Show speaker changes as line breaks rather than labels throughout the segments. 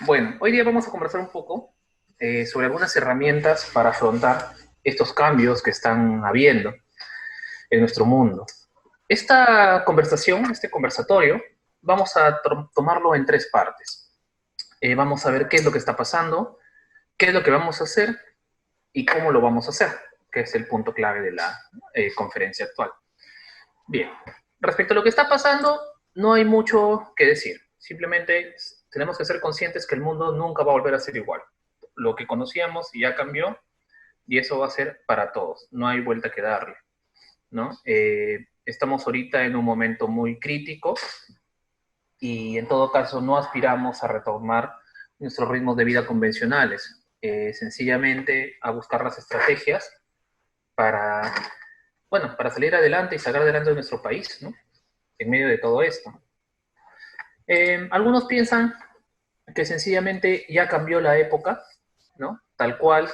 Bueno, hoy día vamos a conversar un poco sobre algunas herramientas para afrontar estos cambios que están habiendo en nuestro mundo. Esta conversación, este conversatorio, vamos a tomarlo en tres partes. Vamos a ver qué es lo que está pasando, qué es lo que vamos a hacer y cómo lo vamos a hacer, que es el punto clave de la conferencia actual. Bien, respecto a lo que está pasando, no hay mucho que decir. Simplemente tenemos que ser conscientes que el mundo nunca va a volver a ser igual. Lo que conocíamos ya cambió y eso va a ser para todos. No hay vuelta que darle, ¿no? Estamos ahorita en un momento muy crítico y en todo caso no aspiramos a retomar nuestros ritmos de vida convencionales. Sencillamente a buscar las estrategias para, bueno, para salir adelante y sacar adelante de nuestro país, ¿no? En medio de todo esto. Algunos piensan que sencillamente ya cambió la época, ¿no? Tal cual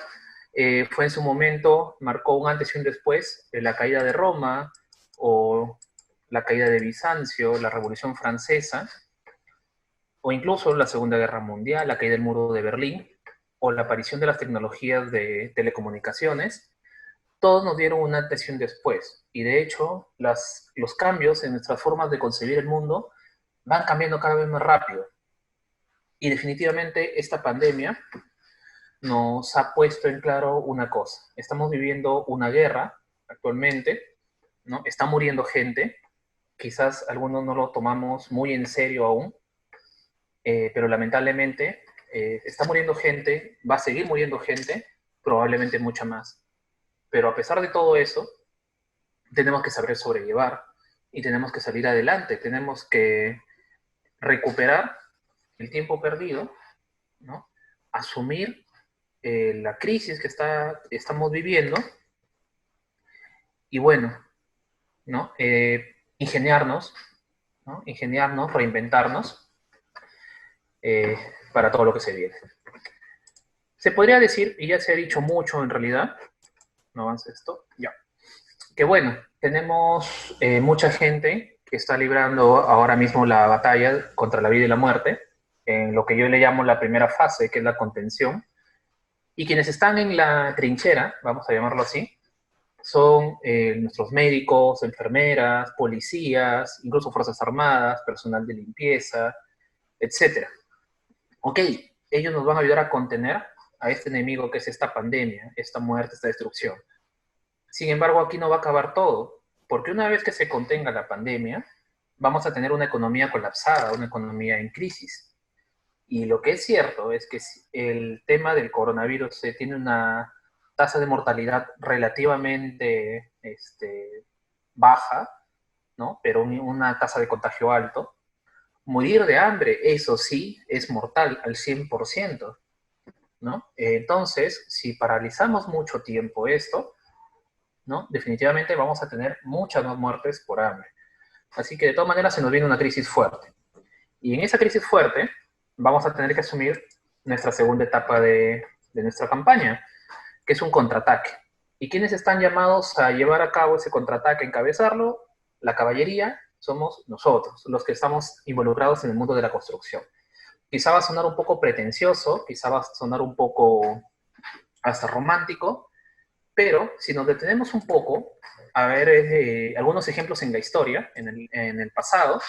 fue en su momento, marcó un antes y un después, la caída de Roma o la caída de Bizancio, la Revolución Francesa, o incluso la Segunda Guerra Mundial, la caída del muro de Berlín, o la aparición de las tecnologías de telecomunicaciones, todos nos dieron un antes y un después. Y de hecho, los cambios en nuestras formas de concebir el mundo van cambiando cada vez más rápido. Y definitivamente esta pandemia nos ha puesto en claro una cosa. Estamos viviendo una guerra actualmente, ¿no? Está muriendo gente, quizás algunos no lo tomamos muy en serio aún, pero lamentablemente está muriendo gente, va a seguir muriendo gente, probablemente mucha más. Pero a pesar de todo eso, tenemos que saber sobrellevar y tenemos que salir adelante, tenemos que recuperar el tiempo perdido, ¿no? Asumir la crisis que estamos viviendo y bueno, ¿no? Ingeniarnos, ¿no? Ingeniarnos, reinventarnos eh, para todo lo que se viene. Se podría decir, y ya se ha dicho mucho en realidad, no avance esto, ya, que bueno, tenemos mucha gente que está librando ahora mismo la batalla contra la vida y la muerte, en lo que yo le llamo la primera fase, que es la contención, y quienes están en la trinchera, vamos a llamarlo así, son nuestros médicos, enfermeras, policías, incluso fuerzas armadas, personal de limpieza, etcétera. Ok, ellos nos van a ayudar a contener a este enemigo que es esta pandemia, esta muerte, esta destrucción. Sin embargo, aquí no va a acabar todo, porque una vez que se contenga la pandemia, vamos a tener una economía colapsada, una economía en crisis. Y lo que es cierto es que el tema del coronavirus tiene una tasa de mortalidad relativamente baja, ¿no? Pero una tasa de contagio alto. Morir de hambre, eso sí, es mortal al 100%, ¿no? Entonces, si paralizamos mucho tiempo esto, ¿no? Definitivamente vamos a tener muchas más muertes por hambre. Así que de todas maneras se nos viene una crisis fuerte. Y en esa crisis fuerte vamos a tener que asumir nuestra segunda etapa de nuestra campaña, que es un contraataque. ¿Y quiénes están llamados a llevar a cabo ese contraataque, encabezarlo? La caballería somos nosotros, los que estamos involucrados en el mundo de la construcción. Quizá va a sonar un poco pretencioso, quizá va a sonar un poco hasta romántico, pero si nos detenemos un poco a ver algunos ejemplos en la historia, en el pasado,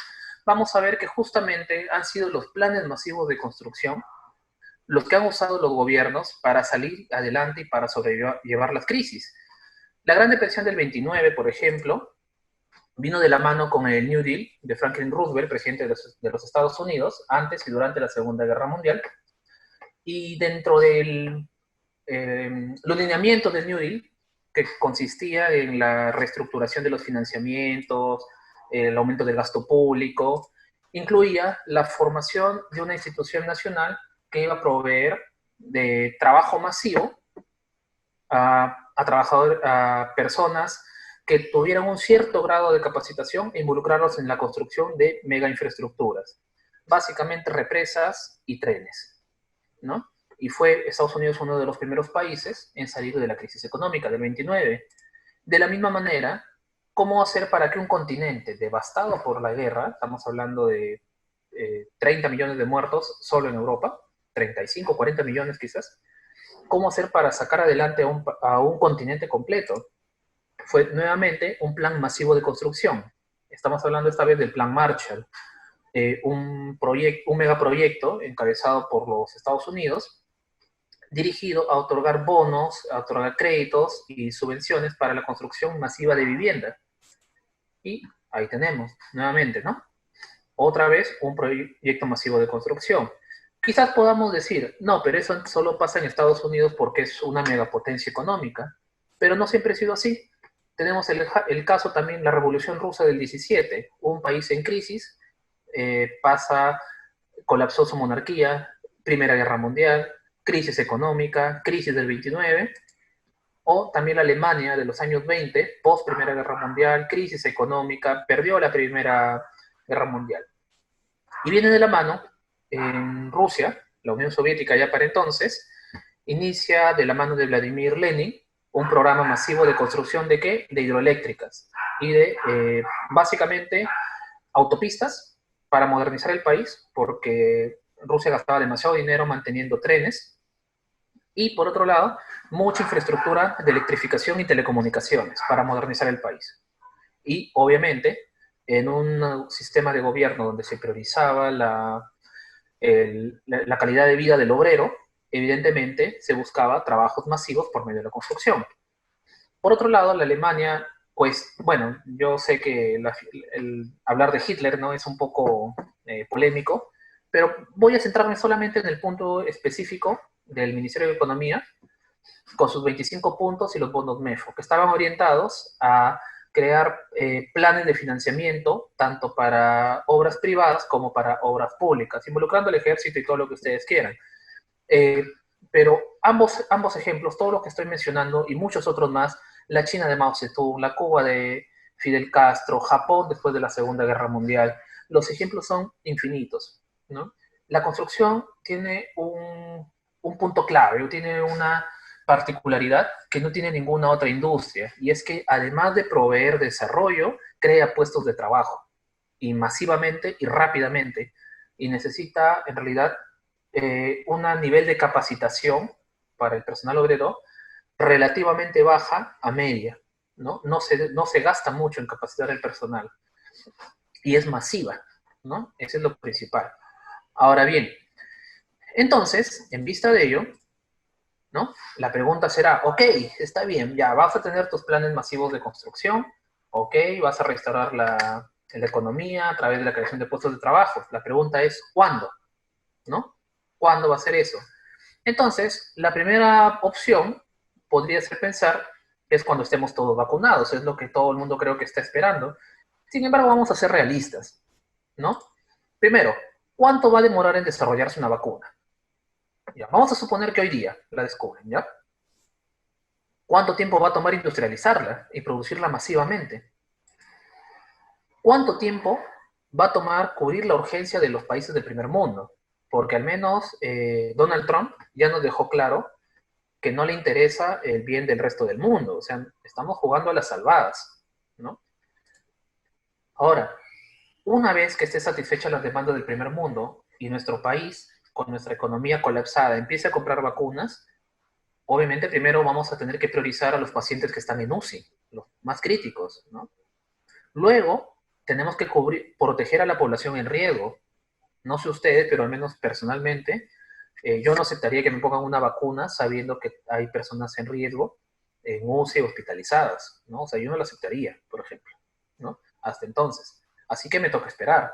vamos a ver que justamente han sido los planes masivos de construcción los que han usado los gobiernos para salir adelante y para sobrellevar las crisis. La Gran Depresión del 29, por ejemplo, vino de la mano con el New Deal de Franklin Roosevelt, presidente de los Estados Unidos, antes y durante la Segunda Guerra Mundial. Y dentro del los lineamientos del New Deal, que consistía en la reestructuración de los financiamientos, el aumento del gasto público, incluía la formación de una institución nacional que iba a proveer de trabajo masivo a personas que tuvieran un cierto grado de capacitación e involucrarlos en la construcción de mega infraestructuras, básicamente represas y trenes, ¿no? Y fue Estados Unidos uno de los primeros países en salir de la crisis económica del 29. De la misma manera, ¿cómo hacer para que un continente devastado por la guerra, estamos hablando de 30 millones de muertos solo en Europa, 35, 40 millones quizás. ¿Cómo hacer para sacar adelante a un continente completo? Fue nuevamente un plan masivo de construcción. Estamos hablando esta vez del Plan Marshall, un megaproyecto encabezado por los Estados Unidos, dirigido a otorgar bonos, a otorgar créditos y subvenciones para la construcción masiva de vivienda. Y ahí tenemos, nuevamente, ¿no? Otra vez un proyecto masivo de construcción. Quizás podamos decir, no, pero eso solo pasa en Estados Unidos porque es una megapotencia económica, pero no siempre ha sido así. Tenemos el caso también, la Revolución Rusa del 17, un país en crisis, colapsó su monarquía, Primera Guerra Mundial, crisis económica, crisis del 29, o también la Alemania de los años 20, post Primera Guerra Mundial, crisis económica, perdió la Primera Guerra Mundial. Y viene de la mano en Rusia, la Unión Soviética ya para entonces, inicia de la mano de Vladimir Lenin un programa masivo de construcción de ¿qué? De hidroeléctricas y de básicamente autopistas para modernizar el país, porque Rusia gastaba demasiado dinero manteniendo trenes, y por otro lado, mucha infraestructura de electrificación y telecomunicaciones para modernizar el país. Y obviamente, en un sistema de gobierno donde se priorizaba la calidad de vida del obrero, evidentemente se buscaba trabajos masivos por medio de la construcción. Por otro lado, la Alemania, pues, bueno, yo sé que hablar de Hitler no es un poco polémico, pero voy a centrarme solamente en el punto específico del Ministerio de Economía, con sus 25 puntos y los bonos MEFO, que estaban orientados a crear planes de financiamiento, tanto para obras privadas como para obras públicas, involucrando al ejército y todo lo que ustedes quieran. Eh, pero ambos ejemplos, todo lo que estoy mencionando y muchos otros más, la China de Mao Zedong, la Cuba de Fidel Castro, Japón después de la Segunda Guerra Mundial, los ejemplos son infinitos, ¿no? La construcción tiene un punto clave, tiene una particularidad que no tiene ninguna otra industria, y es que además de proveer desarrollo, crea puestos de trabajo, y masivamente y rápidamente, y necesita en realidad un nivel de capacitación para el personal obrero relativamente baja a media, ¿no? No se gasta mucho en capacitar el personal, y es masiva, ¿no? Eso es lo principal. Ahora bien, entonces, en vista de ello, ¿no? La pregunta será, ok, está bien, ya vas a tener tus planes masivos de construcción, ok, vas a restaurar la economía a través de la creación de puestos de trabajo. La pregunta es, ¿cuándo? ¿No? ¿Cuándo va a ser eso? Entonces, la primera opción podría ser pensar que es cuando estemos todos vacunados, es lo que todo el mundo creo que está esperando. Sin embargo, vamos a ser realistas, ¿no? Primero, ¿cuánto va a demorar en desarrollarse una vacuna? Ya, vamos a suponer que hoy día la descubren, ¿ya? ¿Cuánto tiempo va a tomar industrializarla y producirla masivamente? ¿Cuánto tiempo va a tomar cubrir la urgencia de los países del primer mundo? Porque al menos Donald Trump ya nos dejó claro que no le interesa el bien del resto del mundo. O sea, estamos jugando a las salvadas, ¿no? Ahora, una vez que esté satisfecha las demandas del primer mundo y nuestro país, con nuestra economía colapsada, empiece a comprar vacunas, obviamente primero vamos a tener que priorizar a los pacientes que están en UCI, los más críticos, ¿no? Luego, tenemos que proteger a la población en riesgo. No sé ustedes, pero al menos personalmente, yo no aceptaría que me pongan una vacuna sabiendo que hay personas en riesgo, en UCI, hospitalizadas, ¿no? O sea, yo no lo aceptaría, por ejemplo, ¿no? Hasta entonces. Así que me toca esperar.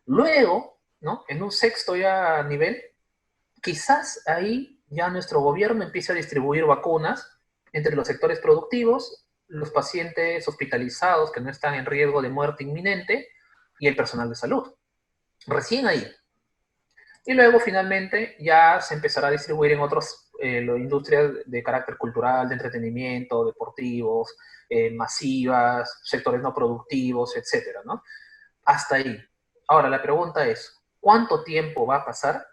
Luego, ¿no? En un sexto ya nivel, quizás ahí ya nuestro gobierno empiece a distribuir vacunas entre los sectores productivos, los pacientes hospitalizados que no están en riesgo de muerte inminente y el personal de salud. Recién ahí. Y luego finalmente ya se empezará a distribuir en otras industrias de carácter cultural, de entretenimiento, deportivos, masivas, sectores no productivos, etcétera, ¿no? Hasta ahí. Ahora, la pregunta es, ¿cuánto tiempo va a pasar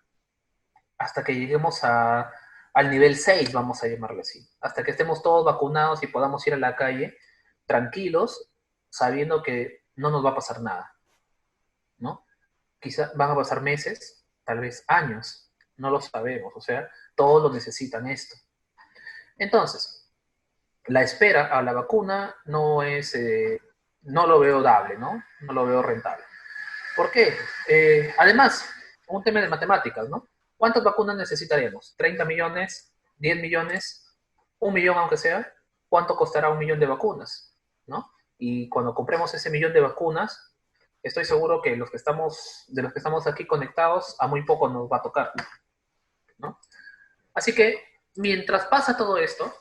hasta que lleguemos al nivel 6, vamos a llamarlo así? Hasta que estemos todos vacunados y podamos ir a la calle tranquilos, sabiendo que no nos va a pasar nada, ¿no? Quizá van a pasar meses, tal vez años, no lo sabemos, o sea, todos lo necesitan esto. Entonces, la espera a la vacuna no lo veo dable, ¿no? No lo veo rentable. ¿Por qué? Además, un tema de matemáticas, ¿no? ¿Cuántas vacunas necesitaremos? ¿30 millones? ¿10 millones? ¿Un millón aunque sea? ¿Cuánto costará un millón de vacunas? ¿No? Y cuando compremos ese millón de vacunas, estoy seguro que de los que estamos aquí conectados, a muy poco nos va a tocar, ¿no? Así que, mientras pasa todo esto,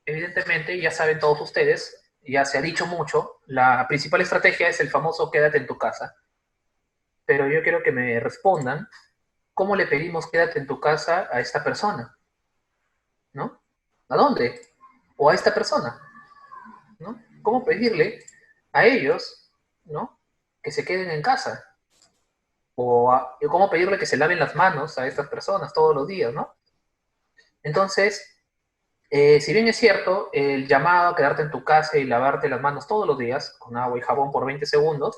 evidentemente, ya saben todos ustedes, ya se ha dicho mucho, la principal estrategia es el famoso quédate en tu casa, pero yo quiero que me respondan cómo le pedimos quédate en tu casa a esta persona, ¿no? ¿A dónde? O a esta persona, ¿no? ¿Cómo pedirle a ellos, ¿no? Que se queden en casa? Cómo pedirle que se laven las manos a estas personas todos los días, ¿no? Entonces, si bien es cierto, el llamado a quedarte en tu casa y lavarte las manos todos los días con agua y jabón por 20 segundos,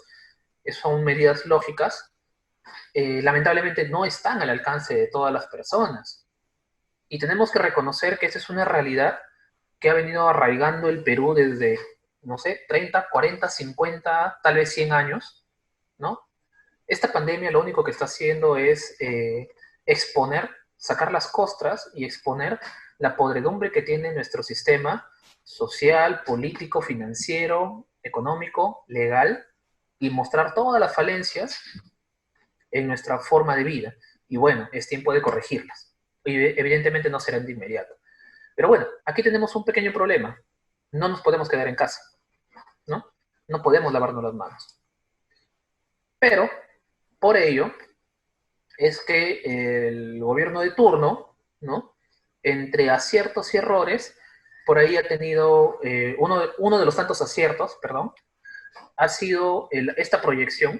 son medidas lógicas, lamentablemente no están al alcance de todas las personas. Y tenemos que reconocer que esa es una realidad que ha venido arraigando el Perú desde, no sé, 30, 40, 50, tal vez 100 años, ¿no? Esta pandemia lo único que está haciendo es exponer, sacar las costras y exponer la podredumbre que tiene nuestro sistema social, político, financiero, económico, legal, y mostrar todas las falencias en nuestra forma de vida. Y bueno, es tiempo de corregirlas. Y evidentemente no serán de inmediato. Pero bueno, aquí tenemos un pequeño problema. No nos podemos quedar en casa, ¿no? No podemos lavarnos las manos. Pero, por ello, es que el gobierno de turno, ¿no? Entre aciertos y errores, por ahí ha tenido, uno de los tantos aciertos, perdón, ha sido esta proyección.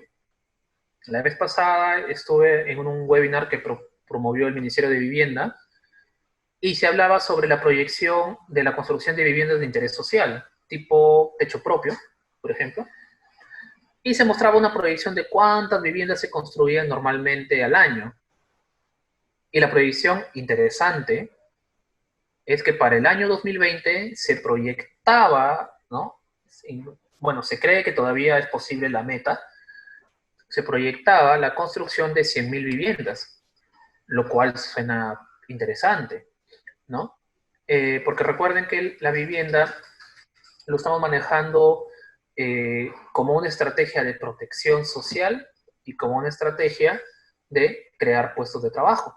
La vez pasada estuve en un webinar que promovió el Ministerio de Vivienda y se hablaba sobre la proyección de la construcción de viviendas de interés social, tipo techo propio, por ejemplo, y se mostraba una proyección de cuántas viviendas se construían normalmente al año. Y la proyección interesante es que para el año 2020 se proyectaba, ¿no? Bueno, se cree que todavía es posible la meta, se proyectaba la construcción de 100.000 viviendas, lo cual suena interesante, ¿no? Porque recuerden que la vivienda lo estamos manejando como una estrategia de protección social y como una estrategia de crear puestos de trabajo,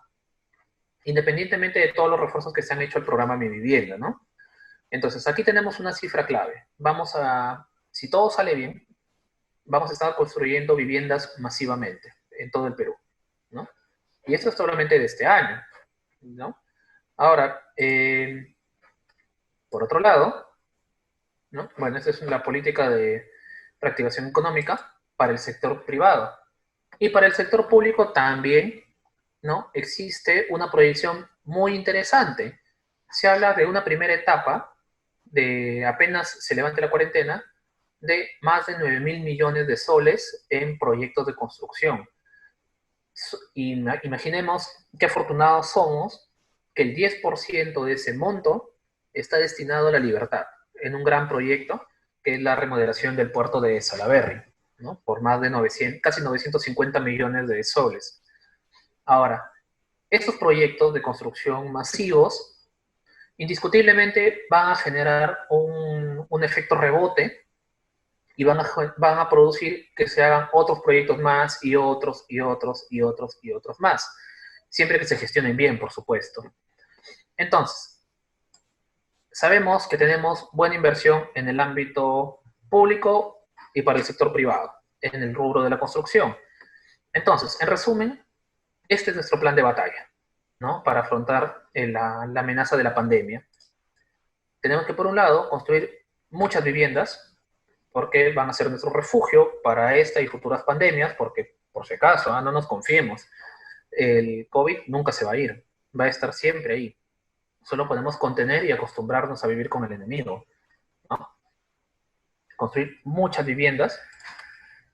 independientemente de todos los refuerzos que se han hecho al programa Mi Vivienda, ¿no? Entonces, aquí tenemos una cifra clave. Si todo sale bien, vamos a estar construyendo viviendas masivamente en todo el Perú, ¿no? Y esto es solamente de este año, ¿no? Ahora, por otro lado, ¿no? Bueno, esta es la política de reactivación económica para el sector privado. Y para el sector público también, ¿no? Existe una proyección muy interesante. Se habla de una primera etapa de apenas se levante la cuarentena, de más de 9.000 millones de soles en proyectos de construcción. Imaginemos qué afortunados somos que el 10% de ese monto está destinado a la libertad, en un gran proyecto que es la remodelación del puerto de Salaberry, ¿no? Por más de 900, casi 950 millones de soles. Ahora, estos proyectos de construcción masivos indiscutiblemente van a generar un efecto rebote y van a producir que se hagan otros proyectos más y otros y otros y otros y otros más. Siempre que se gestionen bien, por supuesto. Entonces, sabemos que tenemos buena inversión en el ámbito público y para el sector privado, en el rubro de la construcción. Entonces, en resumen, este es nuestro plan de batalla, ¿no? Para afrontar la amenaza de la pandemia. Tenemos que, por un lado, construir muchas viviendas, porque van a ser nuestro refugio para esta y futuras pandemias, porque, por si acaso, no nos confiemos, el COVID nunca se va a ir, va a estar siempre ahí. Solo podemos contener y acostumbrarnos a vivir con el enemigo, ¿no? Construir muchas viviendas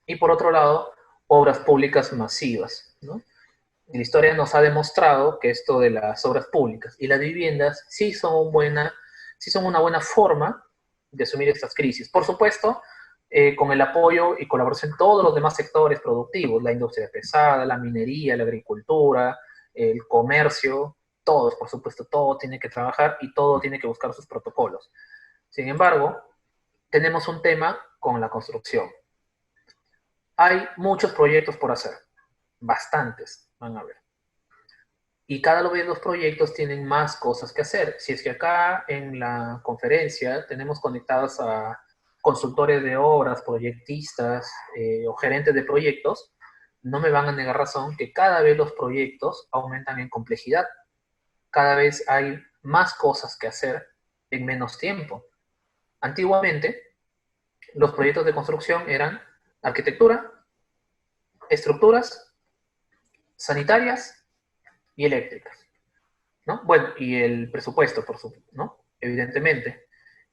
y, por otro lado, obras públicas masivas, ¿no? Y la historia nos ha demostrado que esto de las obras públicas y las viviendas sí son una buena forma de asumir estas crisis. Por supuesto, con el apoyo y colaboración de todos los demás sectores productivos, la industria pesada, la minería, la agricultura, el comercio, todos, por supuesto, todo tiene que trabajar y todo tiene que buscar sus protocolos. Sin embargo, tenemos un tema con la construcción. Hay muchos proyectos por hacer, bastantes, van a ver. Y cada uno de los proyectos tienen más cosas que hacer. Si es que acá en la conferencia tenemos conectados a consultores de obras, proyectistas o gerentes de proyectos, no me van a negar razón que cada vez los proyectos aumentan en complejidad. Cada vez hay más cosas que hacer en menos tiempo. Antiguamente, los proyectos de construcción eran arquitectura, estructuras, sanitarias y eléctricas, ¿no? Bueno, y el presupuesto, por supuesto, ¿no? Evidentemente.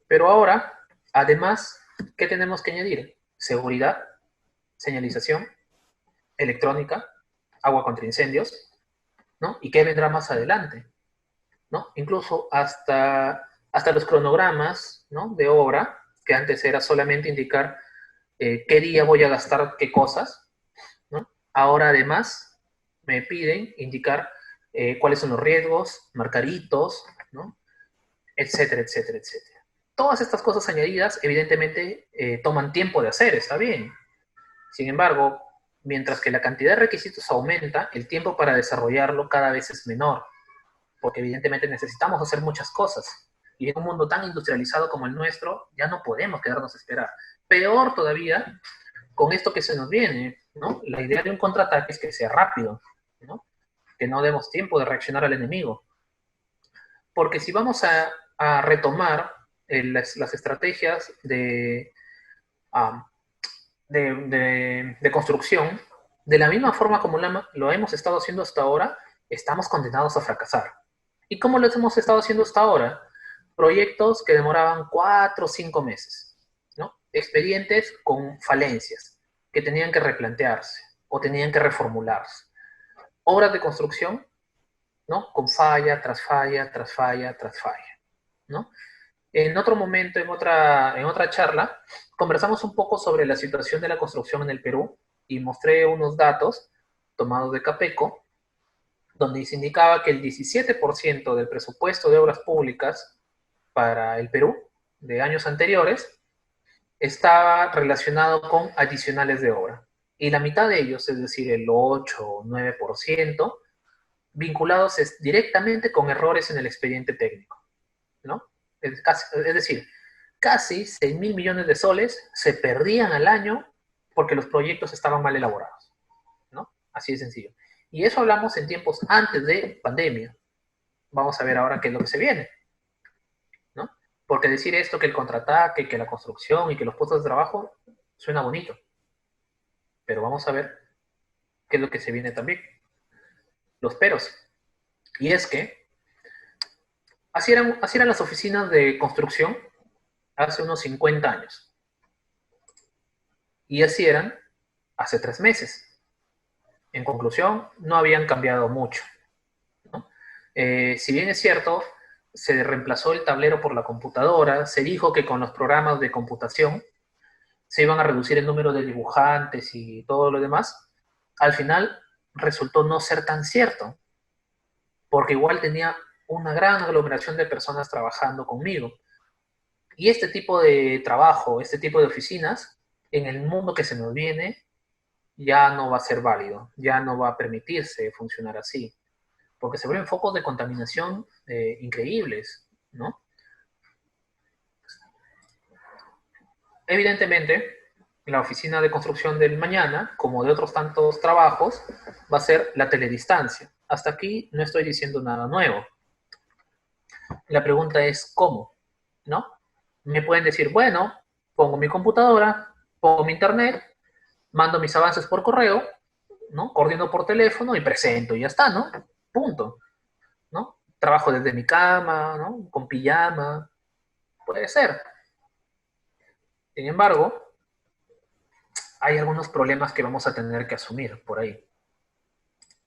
Pero ahora, además, ¿qué tenemos que añadir? Seguridad, señalización, electrónica, agua contra incendios, ¿no? ¿Y qué vendrá más adelante? ¿No? Incluso hasta los cronogramas, ¿no? De obra, que antes era solamente indicar qué día voy a gastar qué cosas, ¿no? Ahora además me piden indicar cuáles son los riesgos, marcar hitos, ¿no? Etcétera, etcétera, etcétera. Todas estas cosas añadidas, evidentemente, toman tiempo de hacer, está bien. Sin embargo, mientras que la cantidad de requisitos aumenta, el tiempo para desarrollarlo cada vez es menor, porque evidentemente necesitamos hacer muchas cosas. Y en un mundo tan industrializado como el nuestro, ya no podemos quedarnos a esperar. Peor todavía, con esto que se nos viene, ¿no? La idea de un contraataque es que sea rápido, ¿no? Que no demos tiempo de reaccionar al enemigo. Porque si vamos a retomar las estrategias um, de construcción, de la misma forma como lo hemos estado haciendo hasta ahora, estamos condenados a fracasar. ¿Y cómo lo hemos estado haciendo hasta ahora? Proyectos que demoraban 4 o 5 meses, ¿no? Expedientes con falencias que tenían que replantearse o tenían que reformularse. Obras de construcción, ¿no? Con falla tras falla, tras falla, tras falla, ¿no? En otro momento, en otra charla, conversamos un poco sobre la situación de la construcción en el Perú y mostré unos datos tomados de Capeco, donde se indicaba que el 17% del presupuesto de obras públicas para el Perú de años anteriores estaba relacionado con adicionales de obra. Y la mitad de ellos, es decir, el 8 o 9%, vinculados directamente con errores en el expediente técnico, ¿no? Es decir, casi 6 mil millones de soles se perdían al año porque los proyectos estaban mal elaborados, ¿no? Así de sencillo. Y eso hablamos en tiempos antes de pandemia. Vamos a ver ahora qué es lo que se viene, ¿no? Porque decir esto, que el contraataque, que la construcción y que los puestos de trabajo, suena bonito. Pero vamos a ver qué es lo que se viene también. Los peros. Y es que así eran las oficinas de construcción hace unos 50 años. Y así eran hace 3 meses. En conclusión, no habían cambiado mucho, ¿no? Si bien es cierto, se reemplazó el tablero por la computadora, se dijo que con los programas de computación se iban a reducir el número de dibujantes y todo lo demás, al final resultó no ser tan cierto, porque igual tenía una gran aglomeración de personas trabajando conmigo. Y este tipo de trabajo, este tipo de oficinas, en el mundo que se nos viene, ya no va a ser válido, ya no va a permitirse funcionar así, porque se vuelven focos de contaminación increíbles, ¿no? Evidentemente, la oficina de construcción del mañana, como de otros tantos trabajos, va a ser la teledistancia. Hasta aquí no estoy diciendo nada nuevo. La pregunta es ¿cómo? ¿No? Me pueden decir, bueno, pongo mi computadora, pongo mi internet, mando mis avances por correo, ¿no? Coordino por teléfono y presento y ya está, ¿no? Punto, ¿no? Trabajo desde mi cama, ¿no? Con pijama, puede ser. Sin embargo, hay algunos problemas que vamos a tener que asumir por ahí.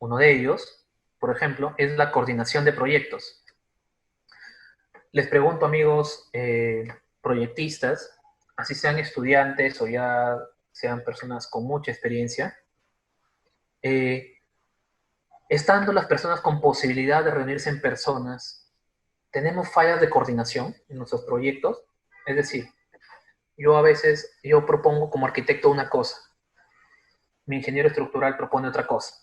Uno de ellos, por ejemplo, es la coordinación de proyectos. Les pregunto, amigos proyectistas, así sean estudiantes o ya sean personas con mucha experiencia, eh, estando las personas con posibilidad de reunirse en personas, ¿tenemos fallas de coordinación en nuestros proyectos? Es decir, yo a veces, yo propongo como arquitecto una cosa, mi ingeniero estructural propone otra cosa,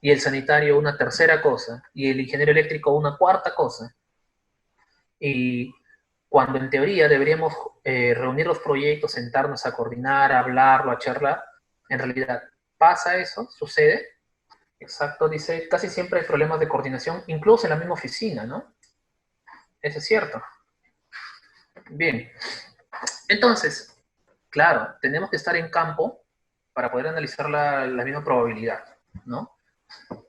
y el sanitario una tercera cosa, y el ingeniero eléctrico una cuarta cosa. Y cuando en teoría deberíamos reunir los proyectos, sentarnos a coordinar, a hablarlo, a charlar, en realidad pasa eso, sucede. Exacto, dice, casi siempre hay problemas de coordinación, incluso en la misma oficina, ¿no? Eso es cierto. Bien, entonces, claro, tenemos que estar en campo para poder analizar la misma probabilidad, ¿no?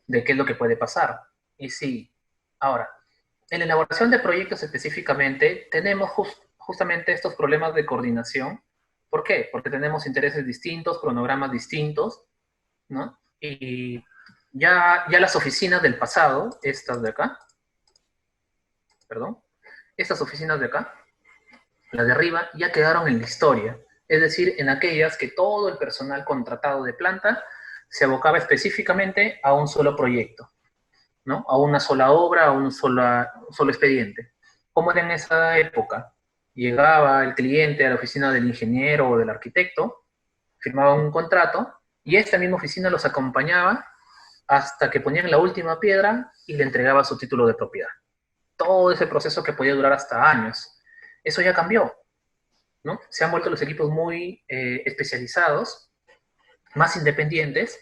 De qué es lo que puede pasar. Y sí, ahora, en la elaboración de proyectos específicamente, tenemos justamente estos problemas de coordinación. ¿Por qué? Porque tenemos intereses distintos, cronogramas distintos, ¿no? Y ya las oficinas del pasado, estas de acá, perdón, estas oficinas de acá, las de arriba, ya quedaron en la historia. Es decir, en aquellas que todo el personal contratado de planta se abocaba específicamente a un solo proyecto, ¿no? A una sola obra, a un solo expediente. ¿Cómo era en esa época? Llegaba el cliente a la oficina del ingeniero o del arquitecto, firmaba un contrato y esta misma oficina los acompañaba hasta que ponían la última piedra y le entregaba su título de propiedad. Todo ese proceso que podía durar hasta años. Eso ya cambió, ¿no? Se han vuelto los equipos muy especializados, más independientes,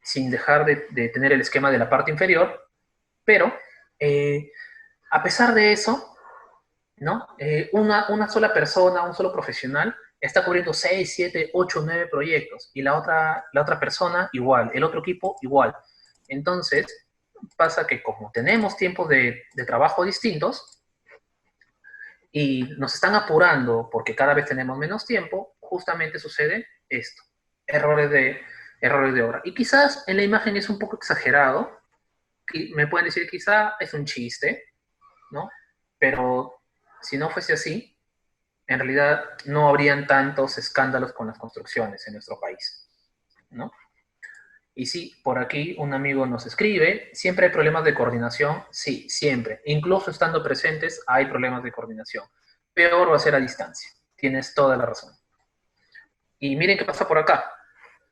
sin dejar de tener el esquema de la parte inferior, pero a pesar de eso, ¿no? Una sola persona, un solo profesional, está cubriendo 6, 7, 8, 9 proyectos y la otra persona igual, el otro equipo igual. Entonces, pasa que como tenemos tiempos de trabajo distintos y nos están apurando porque cada vez tenemos menos tiempo, justamente sucede esto, errores de obra. Y quizás en la imagen es un poco exagerado, y me pueden decir quizá es un chiste, ¿no? Pero si no fuese así, en realidad no habrían tantos escándalos con las construcciones en nuestro país, ¿no? Y sí, por aquí un amigo nos escribe, ¿siempre hay problemas de coordinación? Sí, siempre. Incluso estando presentes hay problemas de coordinación. Peor va a ser a distancia. Tienes toda la razón. Y miren qué pasa por acá.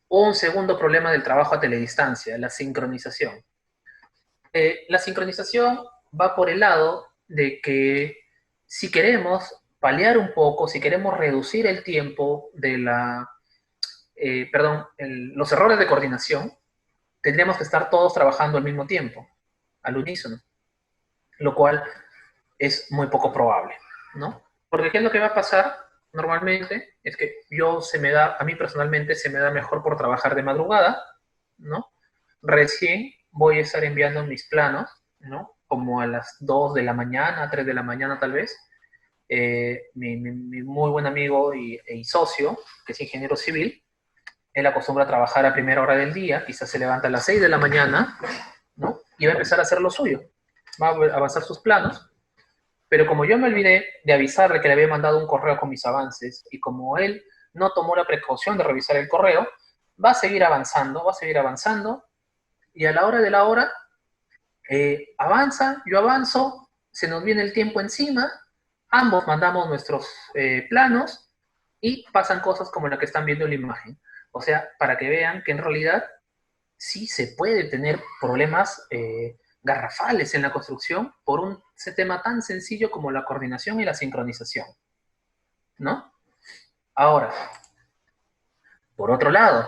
Un segundo problema del trabajo a teledistancia, la sincronización. La sincronización va por el lado de que si queremos paliar un poco, si queremos reducir el tiempo de los errores de coordinación, tendríamos que estar todos trabajando al mismo tiempo, al unísono, lo cual es muy poco probable, ¿no? Porque ¿qué es lo que va a pasar? Normalmente es que a mí personalmente se me da mejor por trabajar de madrugada, ¿no? Recién voy a estar enviando mis planos, ¿no? Como a las 2 de la mañana, 3 de la mañana tal vez. Mi muy buen amigo y socio, que es ingeniero civil, él acostumbra a trabajar a primera hora del día, quizás se levanta a las 6 de la mañana, ¿no? Y va a empezar a hacer lo suyo. Va a avanzar sus planos, pero como yo me olvidé de avisarle que le había mandado un correo con mis avances, y como él no tomó la precaución de revisar el correo, va a seguir avanzando, y a la hora de la hora, avanza, yo avanzo, se nos viene el tiempo encima, ambos mandamos nuestros planos, y pasan cosas como la que están viendo en la imagen. O sea, para que vean que en realidad sí se puede tener problemas garrafales en la construcción por un tema tan sencillo como la coordinación y la sincronización, ¿no? Ahora, por otro lado,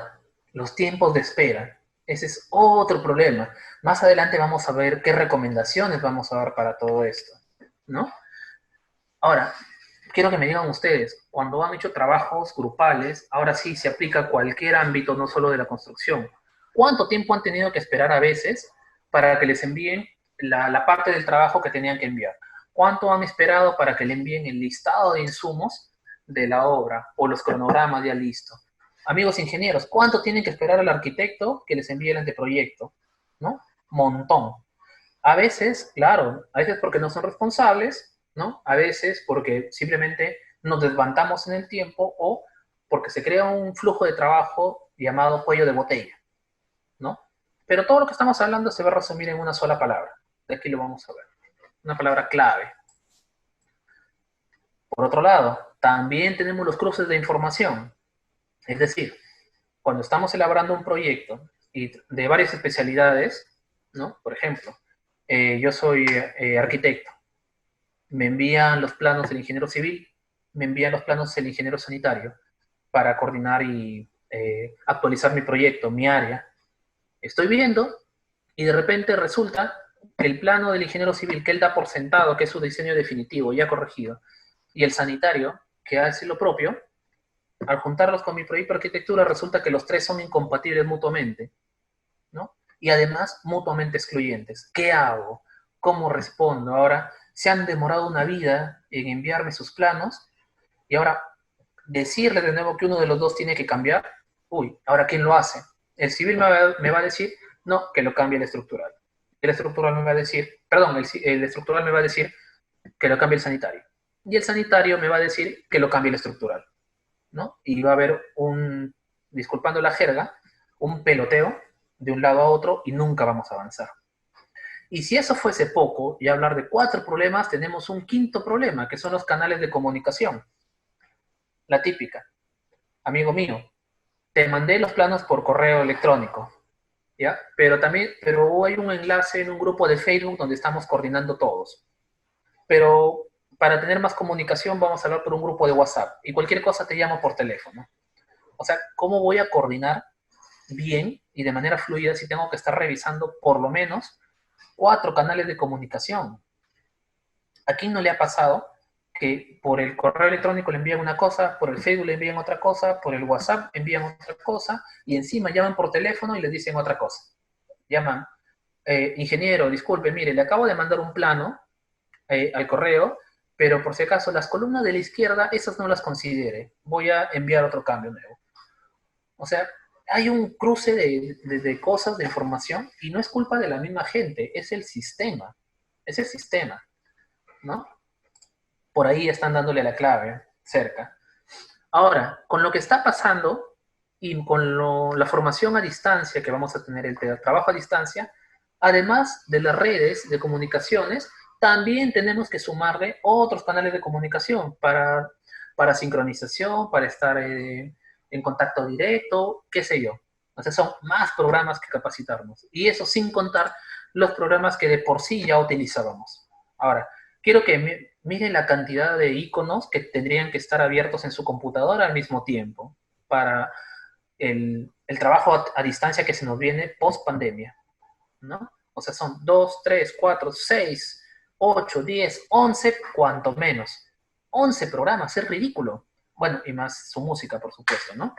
los tiempos de espera. Ese es otro problema. Más adelante vamos a ver qué recomendaciones vamos a dar para todo esto, ¿no? Ahora, quiero que me digan ustedes, cuando han hecho trabajos grupales, ahora sí se aplica a cualquier ámbito, no solo de la construcción. ¿Cuánto tiempo han tenido que esperar a veces para que les envíen la parte del trabajo que tenían que enviar? ¿Cuánto han esperado para que le envíen el listado de insumos de la obra o los cronogramas ya listos? Amigos ingenieros, ¿cuánto tienen que esperar al arquitecto que les envíe el anteproyecto? ¿no? Montón. A veces, claro, a veces porque no son responsables, ¿no? A veces porque simplemente nos desbandamos en el tiempo o porque se crea un flujo de trabajo llamado cuello de botella, ¿no? Pero todo lo que estamos hablando se va a resumir en una sola palabra. De aquí lo vamos a ver. Una palabra clave. Por otro lado, también tenemos los cruces de información. Es decir, cuando estamos elaborando un proyecto y de varias especialidades, ¿no? Por ejemplo, yo soy arquitecto, me envían los planos el ingeniero civil, me envían los planos el ingeniero sanitario para coordinar y actualizar mi proyecto, mi área. Estoy viendo y de repente resulta que el plano del ingeniero civil que él da por sentado, que es su diseño definitivo, ya corregido, y el sanitario, que hace lo propio, al juntarlos con mi proyecto de arquitectura resulta que los tres son incompatibles mutuamente, ¿no? Y además mutuamente excluyentes. ¿Qué hago? ¿Cómo respondo? Ahora, se han demorado una vida en enviarme sus planos y ahora decirle de nuevo que uno de los dos tiene que cambiar. Uy, ahora ¿quién lo hace? El civil me va a decir, no, que lo cambie el estructural. El estructural me va a decir, perdón, el estructural me va a decir que lo cambie el sanitario. Y el sanitario me va a decir que lo cambie el estructural, ¿no? Y va a haber un, disculpando la jerga, un peloteo de un lado a otro y nunca vamos a avanzar. Y si eso fuese poco, y hablar de 4 problemas, tenemos un quinto problema, que son los canales de comunicación. La típica. Amigo mío, te mandé los planos por correo electrónico, ¿ya? Pero hay un enlace en un grupo de Facebook donde estamos coordinando todos. Pero para tener más comunicación vamos a hablar por un grupo de WhatsApp y cualquier cosa te llamo por teléfono. O sea, ¿cómo voy a coordinar bien y de manera fluida si tengo que estar revisando por lo menos 4 canales de comunicación? ¿A quién no le ha pasado que por el correo electrónico le envían una cosa, por el Facebook le envían otra cosa, por el WhatsApp envían otra cosa y encima llaman por teléfono y les dicen otra cosa? Llaman, ingeniero, disculpe, mire, le acabo de mandar un plano al correo, pero por si acaso las columnas de la izquierda, esas no las considere. Voy a enviar otro cambio nuevo. O sea, hay un cruce de cosas, de información, y no es culpa de la misma gente, es el sistema. Es el sistema, ¿no? Por ahí están dándole la clave, cerca. Ahora, con lo que está pasando y con la formación a distancia que vamos a tener, el trabajo a distancia, además de las redes de comunicaciones, también tenemos que sumarle otros canales de comunicación para sincronización, para estar en contacto directo, qué sé yo. O sea, son más programas que capacitarnos. Y eso sin contar los programas que de por sí ya utilizábamos. Ahora, quiero que miren la cantidad de iconos que tendrían que estar abiertos en su computadora al mismo tiempo para el trabajo a distancia que se nos viene post pandemia, ¿no? O sea, son 2, 3, 4, 6, 8, 10, 11, cuanto menos. 11 programas, es ridículo. Bueno, y más su música, por supuesto, ¿no?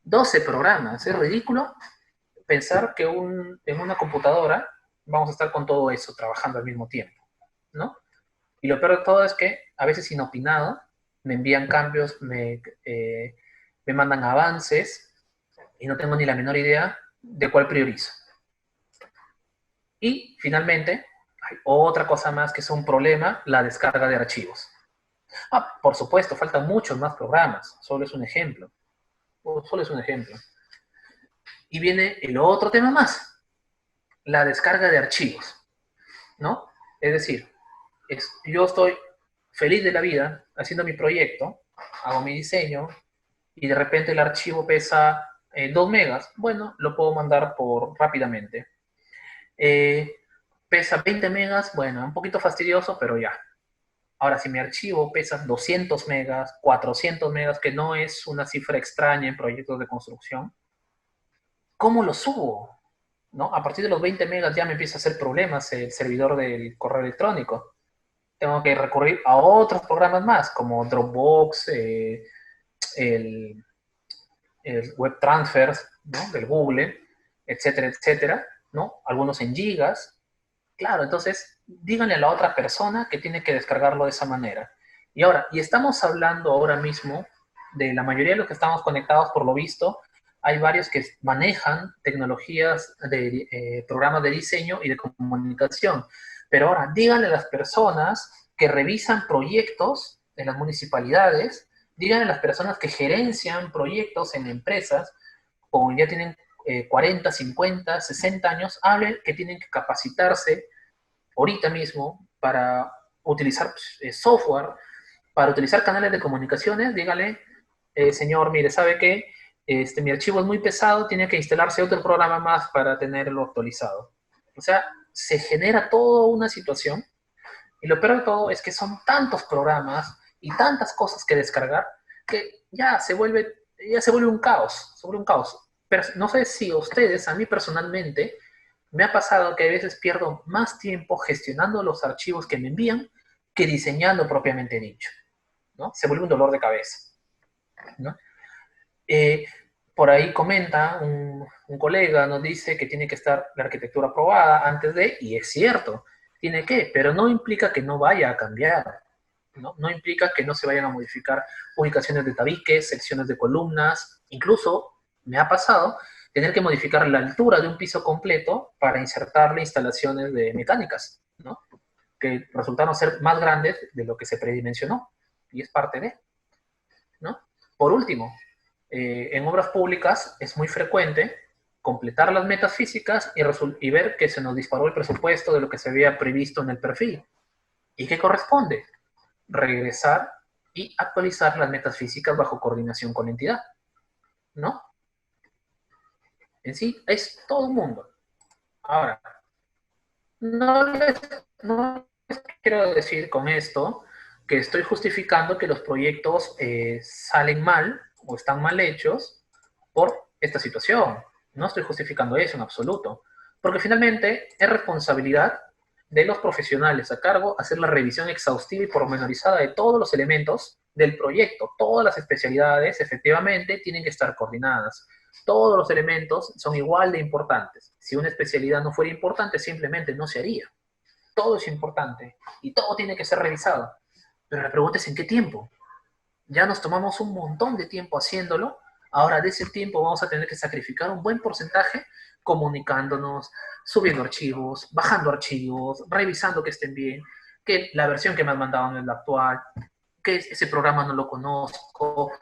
12 programas, es ridículo pensar que en una computadora vamos a estar con todo eso trabajando al mismo tiempo, ¿no? Y lo peor de todo es que a veces inopinado me envían cambios, me mandan avances y no tengo ni la menor idea de cuál priorizo. Y finalmente, hay otra cosa más que es un problema, la descarga de archivos. Ah, por supuesto, faltan muchos más programas, solo es un ejemplo. Solo es un ejemplo. Y viene el otro tema más, la descarga de archivos, ¿no? Es decir, yo estoy feliz de la vida haciendo mi proyecto, hago mi diseño y de repente el archivo pesa 2 megas. Bueno, lo puedo mandar rápidamente. Eh, Pesa 20 megas, bueno, un poquito fastidioso, pero ya. Ahora, si mi archivo pesa 200 megas, 400 megas, que no es una cifra extraña en proyectos de construcción, ¿cómo lo subo? ¿No? A partir de los 20 megas ya me empieza a hacer problemas el servidor del correo electrónico. Tengo que recurrir a otros programas más, como Dropbox, el, el Web Transfers, ¿no? Del Google, etcétera, etcétera, ¿no? Algunos en gigas. Claro, entonces díganle a la otra persona que tiene que descargarlo de esa manera. Y estamos hablando ahora mismo de la mayoría de los que estamos conectados, por lo visto, hay varios que manejan tecnologías de programas de diseño y de comunicación. Pero ahora, díganle a las personas que revisan proyectos en las municipalidades, díganle a las personas que gerencian proyectos en empresas, o ya tienen 40, 50, 60 años, hablen que tienen que capacitarse ahorita mismo para utilizar software, para utilizar canales de comunicaciones, dígale, señor, mire, ¿sabe qué? Mi archivo es muy pesado, tiene que instalarse otro programa más para tenerlo actualizado. O sea, se genera toda una situación y lo peor de todo es que son tantos programas y tantas cosas que descargar que ya se vuelve un caos, sobre un caos. Pero no sé si a ustedes, a mí personalmente, me ha pasado que a veces pierdo más tiempo gestionando los archivos que me envían que diseñando propiamente dicho, ¿no? Se vuelve un dolor de cabeza, ¿no? Eh, por ahí comenta un colega, nos dice que tiene que estar la arquitectura aprobada antes de, y es cierto, tiene que, pero no implica que no vaya a cambiar, ¿no? No implica que no se vayan a modificar ubicaciones de tabiques, secciones de columnas, incluso me ha pasado tener que modificar la altura de un piso completo para insertarle instalaciones de mecánicas, ¿no? Que resultaron ser más grandes de lo que se predimensionó, y es parte de, ¿no? Por último, en obras públicas es muy frecuente completar las metas físicas y ver que se nos disparó el presupuesto de lo que se había previsto en el perfil. ¿Y qué corresponde? Regresar y actualizar las metas físicas bajo coordinación con la entidad, ¿no? En sí, es todo un mundo. Ahora, no les, no les quiero decir con esto que estoy justificando que los proyectos salen mal o están mal hechos por esta situación. No estoy justificando eso en absoluto, porque finalmente es responsabilidad de los profesionales a cargo hacer la revisión exhaustiva y pormenorizada de todos los elementos del proyecto. Todas las especialidades efectivamente tienen que estar coordinadas. Todos los elementos son igual de importantes. Si una especialidad no fuera importante, simplemente no se haría. Todo es importante y todo tiene que ser revisado. Pero la pregunta es ¿en qué tiempo? Ya nos tomamos un montón de tiempo haciéndolo, ahora de ese tiempo vamos a tener que sacrificar un buen porcentaje comunicándonos, subiendo archivos, bajando archivos, revisando que estén bien, que la versión que me han mandado no es la actual, que ese programa no lo conozco,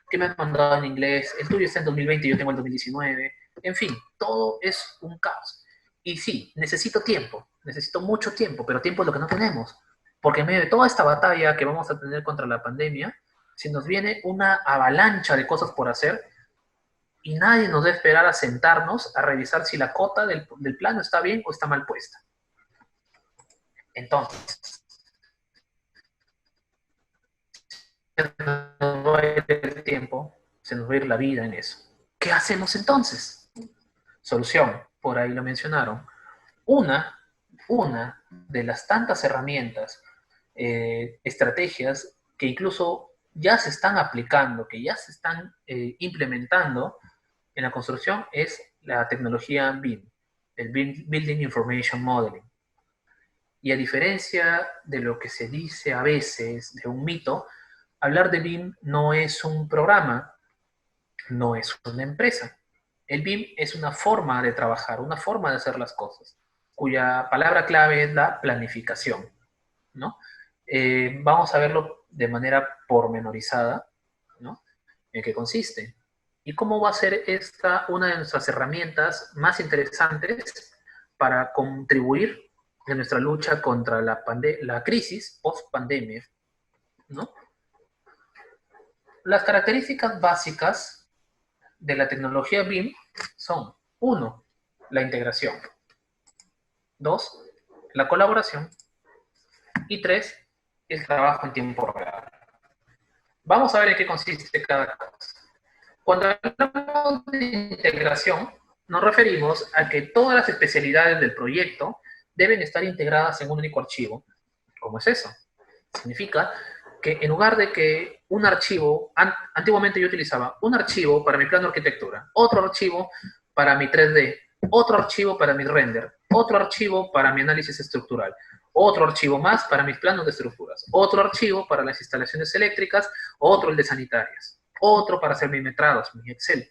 que me han mandado en inglés, el tuyo está en 2020 y yo tengo el 2019, en fin, todo es un caos. Y sí, necesito mucho tiempo, pero tiempo es lo que no tenemos, porque en medio de toda esta batalla que vamos a tener contra la pandemia, si nos viene una avalancha de cosas por hacer y nadie nos debe esperar a sentarnos a revisar si la cota del plano está bien o está mal puesta. Entonces, se nos va a ir el tiempo, se nos va a ir la vida en eso. ¿Qué hacemos entonces? Solución, por ahí lo mencionaron. Una, una de las tantas herramientas, estrategias que incluso ya se están aplicando, que ya se están implementando en la construcción es la tecnología BIM, el Building Information Modeling. Y a diferencia de lo que se dice a veces de un mito, hablar de BIM no es un programa, no es una empresa. El BIM es una forma de trabajar, una forma de hacer las cosas, cuya palabra clave es la planificación, ¿no? Vamos a verlo de manera pormenorizada, ¿no? ¿En qué consiste? ¿Y cómo va a ser esta una de nuestras herramientas más interesantes para contribuir en nuestra lucha contra la crisis post-pandemia, ¿no? Las características básicas de la tecnología BIM son, 1, la integración, 2, la colaboración y 3, el trabajo en tiempo real. Vamos a ver en qué consiste cada cosa. Cuando hablamos de integración, nos referimos a que todas las especialidades del proyecto deben estar integradas en un único archivo. ¿Cómo es eso? Significa que en lugar de que un archivo, antiguamente yo utilizaba un archivo para mi plano de arquitectura, otro archivo para mi 3D, otro archivo para mi render, otro archivo para mi análisis estructural, otro archivo más para mis planos de estructuras, otro archivo para las instalaciones eléctricas, otro el de sanitarias, otro para hacer mis metrados, mi Excel.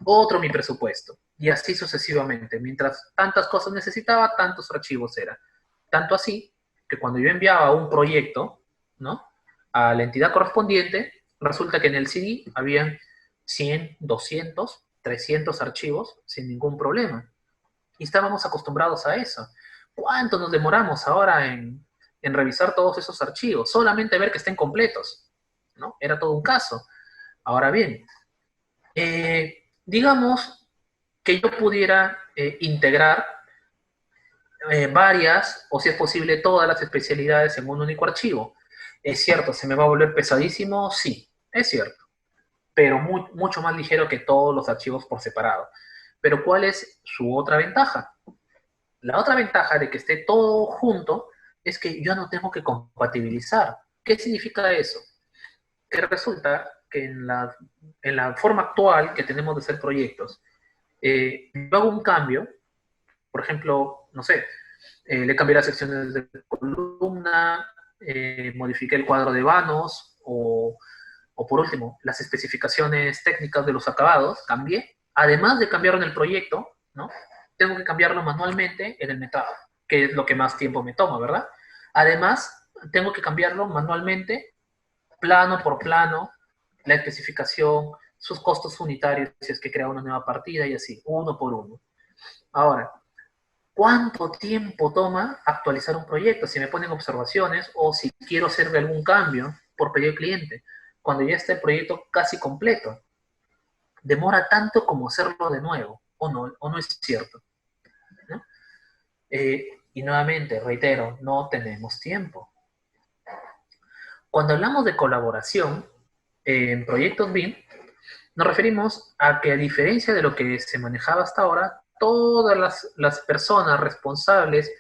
otro mi presupuesto. Y así sucesivamente. Mientras tantas cosas necesitaba, tantos archivos era. Tanto así que cuando yo enviaba un proyecto, ¿no?, a la entidad correspondiente, resulta que en el CD habían 100, 200, 300 archivos sin ningún problema. Y estábamos acostumbrados a eso. ¿Cuánto nos demoramos ahora en revisar todos esos archivos? Solamente ver que estén completos, ¿no? Era todo un caso. Ahora bien, digamos que yo pudiera integrar varias, o si es posible, todas las especialidades en un único archivo. ¿Es cierto? ¿Se me va a volver pesadísimo? Sí, es cierto, pero mucho más ligero que todos los archivos por separado. Pero ¿cuál es su otra ventaja? La otra ventaja de que esté todo junto es que yo no tengo que compatibilizar. ¿Qué significa eso? Que resulta que en la forma actual que tenemos de hacer proyectos, yo hago un cambio, por ejemplo, no sé, le cambié las secciones de columna, modifiqué el cuadro de vanos, o por último, las especificaciones técnicas de los acabados, cambié. Además de cambiarlo en el proyecto, ¿no?, tengo que cambiarlo manualmente en el metado, que es lo que más tiempo me toma, ¿verdad? Además, tengo que cambiarlo manualmente, plano por plano, la especificación, sus costos unitarios, si es que crea una nueva partida y así, uno por uno. Ahora, ¿cuánto tiempo toma actualizar un proyecto? Si me ponen observaciones o si quiero hacerle algún cambio por pedido del cliente, cuando ya está el proyecto casi completo. Demora tanto como hacerlo de nuevo, o no es cierto, ¿no? Y nuevamente, reitero, no tenemos tiempo. Cuando hablamos de colaboración en proyectos BIM, nos referimos a que a diferencia de lo que se manejaba hasta ahora, todas las personas responsables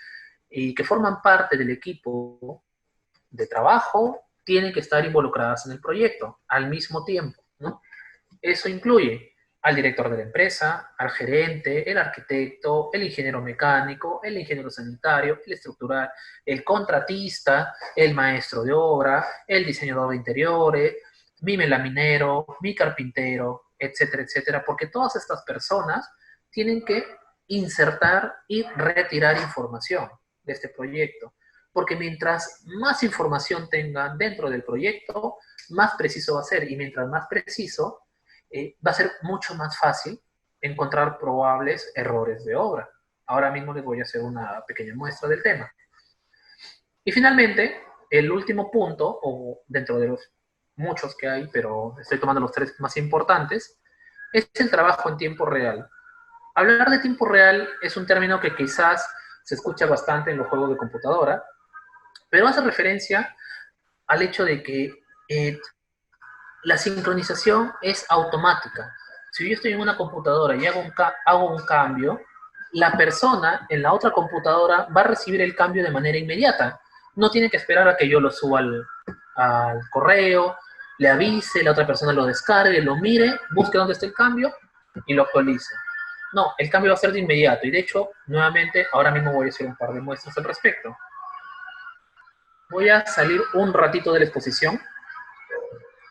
y que forman parte del equipo de trabajo tienen que estar involucradas en el proyecto al mismo tiempo, ¿no? Eso incluye al director de la empresa, al gerente, el arquitecto, el ingeniero mecánico, el ingeniero sanitario, el estructural, el contratista, el maestro de obra, el diseñador de interiores, mi melaminero, mi carpintero, etcétera, etcétera, porque todas estas personas tienen que insertar y retirar información de este proyecto, porque mientras más información tengan dentro del proyecto, más preciso va a ser, y mientras más preciso, va a ser mucho más fácil encontrar probables errores de obra. Ahora mismo les voy a hacer una pequeña muestra del tema. Y finalmente, el último punto, o dentro de los muchos que hay, pero estoy tomando los tres más importantes, es el trabajo en tiempo real. Hablar de tiempo real es un término que quizás se escucha bastante en los juegos de computadora, pero hace referencia al hecho de que la sincronización es automática. Si yo estoy en una computadora y hago un cambio, la persona en la otra computadora va a recibir el cambio de manera inmediata. No tiene que esperar a que yo lo suba al correo, le avise, la otra persona lo descargue, lo mire, busque dónde está el cambio y lo actualice. No, el cambio va a ser de inmediato. Y de hecho, nuevamente, ahora mismo voy a hacer un par de muestras al respecto. Voy a salir un ratito de la exposición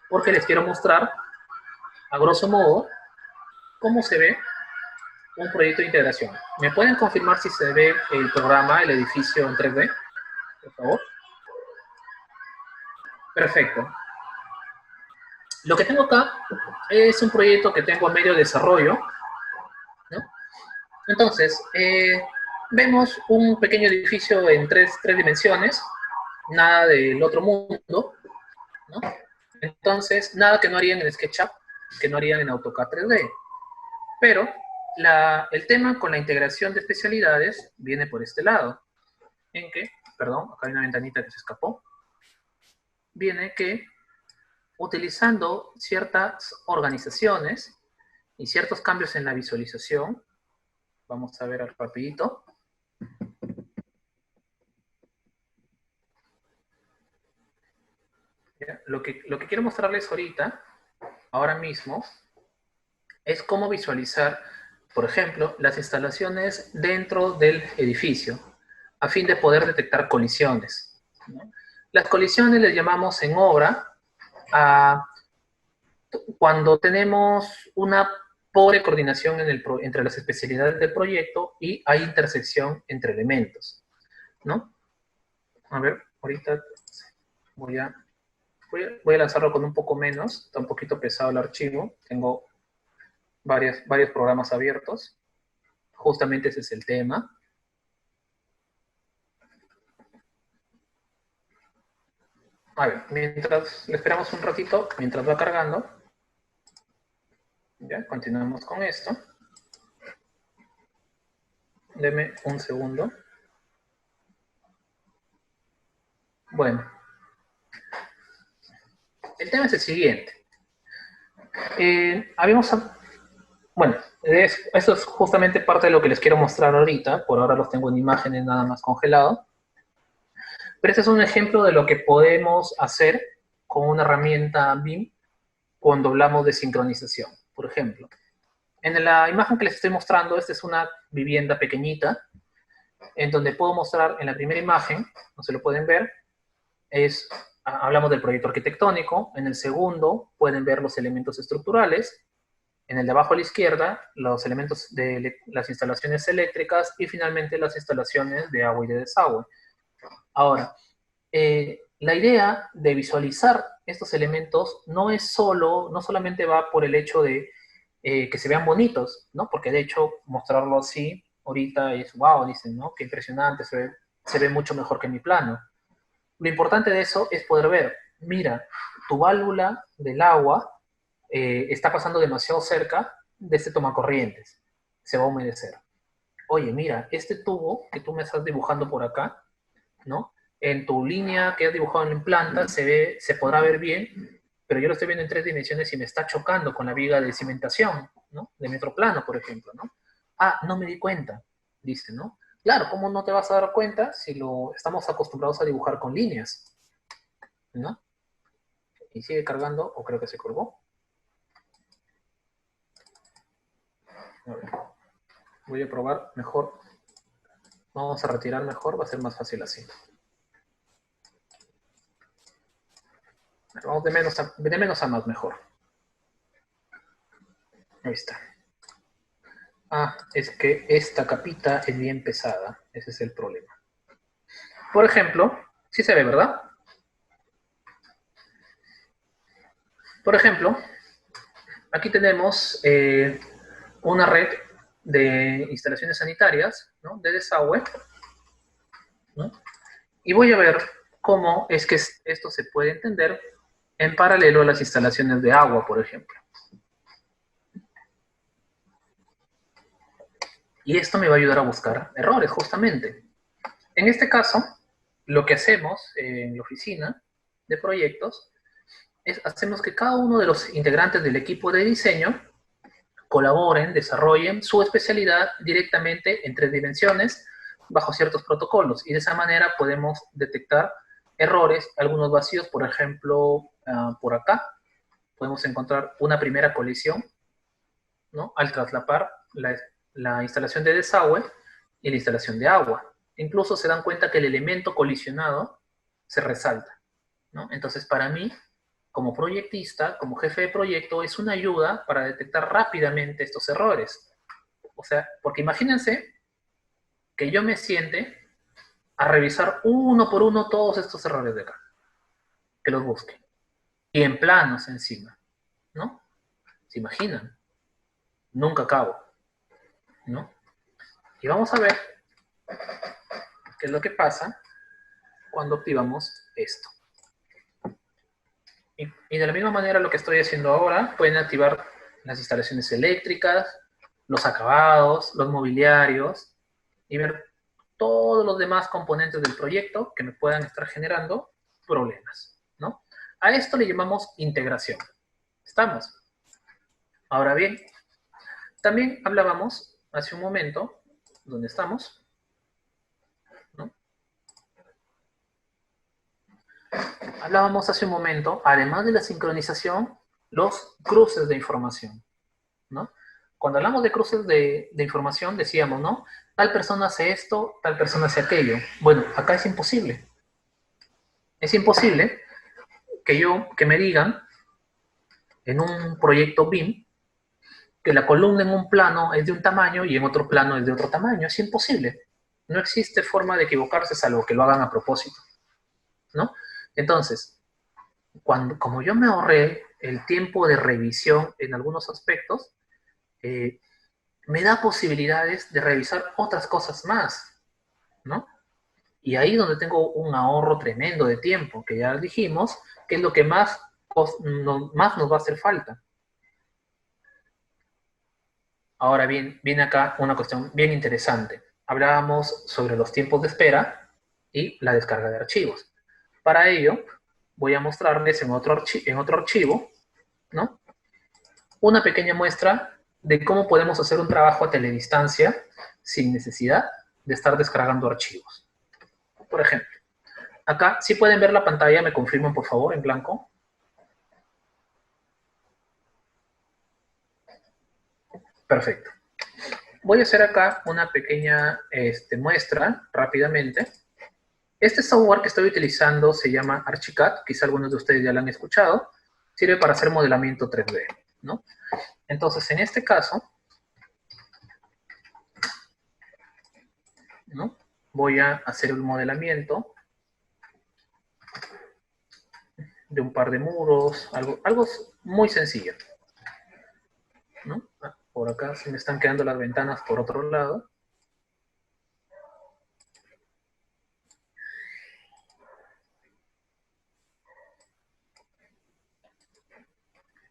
porque les quiero mostrar, a grosso modo, cómo se ve un proyecto de integración. ¿Me pueden confirmar si se ve el programa, el edificio en 3D? Por favor. Perfecto. Lo que tengo acá es un proyecto que tengo a medio desarrollo, ¿no? Entonces, vemos un pequeño edificio en tres dimensiones, nada del otro mundo, ¿no? Entonces, nada que no harían en SketchUp, que no harían en AutoCAD 3D. Pero el tema con la integración de especialidades viene por este lado, en que, perdón, acá hay una ventanita que se escapó, viene que utilizando ciertas organizaciones y ciertos cambios en la visualización, vamos a ver rapidito, lo que quiero mostrarles ahora mismo, es cómo visualizar, por ejemplo, las instalaciones dentro del edificio, a fin de poder detectar colisiones, ¿no? Las colisiones les llamamos en obra a cuando tenemos una pobre coordinación entre las especialidades del proyecto y hay intersección entre elementos, ¿no? A ver, ahorita voy a lanzarlo con un poco menos, está un poquito pesado el archivo, tengo varios programas abiertos, justamente ese es el tema. A ver, mientras le esperamos un ratito, mientras va cargando, ya, continuamos con esto. Deme un segundo. Bueno, el tema es el siguiente. Bueno, esto es justamente parte de lo que les quiero mostrar ahorita. Por ahora los tengo en imágenes nada más congelado. Pero este es un ejemplo de lo que podemos hacer con una herramienta BIM cuando hablamos de sincronización. Por ejemplo, en la imagen que les estoy mostrando, esta es una vivienda pequeñita, en donde puedo mostrar en la primera imagen, no se lo pueden ver, hablamos del proyecto arquitectónico. En el segundo pueden ver los elementos estructurales. En el de abajo a la izquierda, los elementos de las instalaciones eléctricas y finalmente las instalaciones de agua y de desagüe. Ahora, la idea de visualizar estos elementos no solamente va por el hecho de que se vean bonitos, ¿no? Porque de hecho mostrarlo así ahorita es wow, dicen, ¿no? Qué impresionante, se ve mucho mejor que mi plano. Lo importante de eso es poder ver, mira, tu válvula del agua está pasando demasiado cerca de este tomacorrientes, se va a humedecer. Oye, mira, este tubo que tú me estás dibujando por acá, ¿no? En tu línea que has dibujado en planta se podrá ver bien, pero yo lo estoy viendo en 3 dimensiones y me está chocando con la viga de cimentación, ¿no? De metroplano, por ejemplo, ¿no? Ah, no me di cuenta, dice, ¿no? Claro, ¿cómo no te vas a dar cuenta si estamos acostumbrados a dibujar con líneas, ¿no? Y sigue cargando, o creo que se colgó. A ver, voy a probar mejor. Vamos a retirar mejor, va a ser más fácil así. Vamos de menos a más mejor. Ahí está. Ah, es que esta capita es bien pesada. Ese es el problema. Por ejemplo, sí se ve, ¿verdad? Por ejemplo, aquí tenemos una red de instalaciones sanitarias, ¿no? De desagüe, ¿no? Y voy a ver cómo es que esto se puede entender en paralelo a las instalaciones de agua, por ejemplo. Y esto me va a ayudar a buscar errores, justamente. En este caso, lo que hacemos en la oficina de proyectos hacemos que cada uno de los integrantes del equipo de diseño colaboren, desarrollen su especialidad directamente en 3 dimensiones bajo ciertos protocolos. Y de esa manera podemos detectar errores, algunos vacíos, por ejemplo, por acá podemos encontrar una primera colisión, ¿no? Al traslapar la instalación de desagüe y la instalación de agua. Incluso se dan cuenta que el elemento colisionado se resalta, ¿no? Entonces, para mí, como proyectista, como jefe de proyecto, es una ayuda para detectar rápidamente estos errores. O sea, porque imagínense que yo me siente a revisar uno por uno todos estos errores de acá, que los busque. Y en planos encima, ¿no? ¿Se imaginan? Nunca acabo, ¿no? Y vamos a ver qué es lo que pasa cuando activamos esto. Y de la misma manera lo que estoy haciendo ahora, pueden activar las instalaciones eléctricas, los acabados, los mobiliarios, y ver todos los demás componentes del proyecto que me puedan estar generando problemas, ¿no? A esto le llamamos integración. ¿Estamos? Ahora bien, también hablábamos hace un momento, ¿dónde estamos? ¿No? Hablábamos hace un momento, además de la sincronización, los cruces de información, ¿no? Cuando hablamos de cruces de información, decíamos, ¿no? Tal persona hace esto, tal persona hace aquello. Bueno, acá es imposible. Es imposible que me digan en un proyecto BIM que la columna en un plano es de un tamaño y en otro plano es de otro tamaño. Es imposible. No existe forma de equivocarse salvo que lo hagan a propósito, ¿no? Entonces, como yo me ahorré el tiempo de revisión en algunos aspectos, me da posibilidades de revisar otras cosas más, ¿no? Y ahí donde tengo un ahorro tremendo de tiempo, que ya dijimos, que es lo que más nos va a hacer falta. Ahora bien, viene acá una cuestión bien interesante. Hablábamos sobre los tiempos de espera y la descarga de archivos. Para ello, voy a mostrarles en otro archivo, ¿no? Una pequeña muestra de cómo podemos hacer un trabajo a teledistancia sin necesidad de estar descargando archivos. Por ejemplo, acá, si pueden ver la pantalla, me confirman por favor en blanco. Perfecto. Voy a hacer acá una pequeña muestra rápidamente. Este software que estoy utilizando se llama Archicad, quizá algunos de ustedes ya lo han escuchado. Sirve para hacer modelamiento 3D, ¿no? Entonces, en este caso, ¿no? Voy a hacer el modelamiento de un par de muros, algo muy sencillo, ¿no? Por acá se me están quedando las ventanas por otro lado.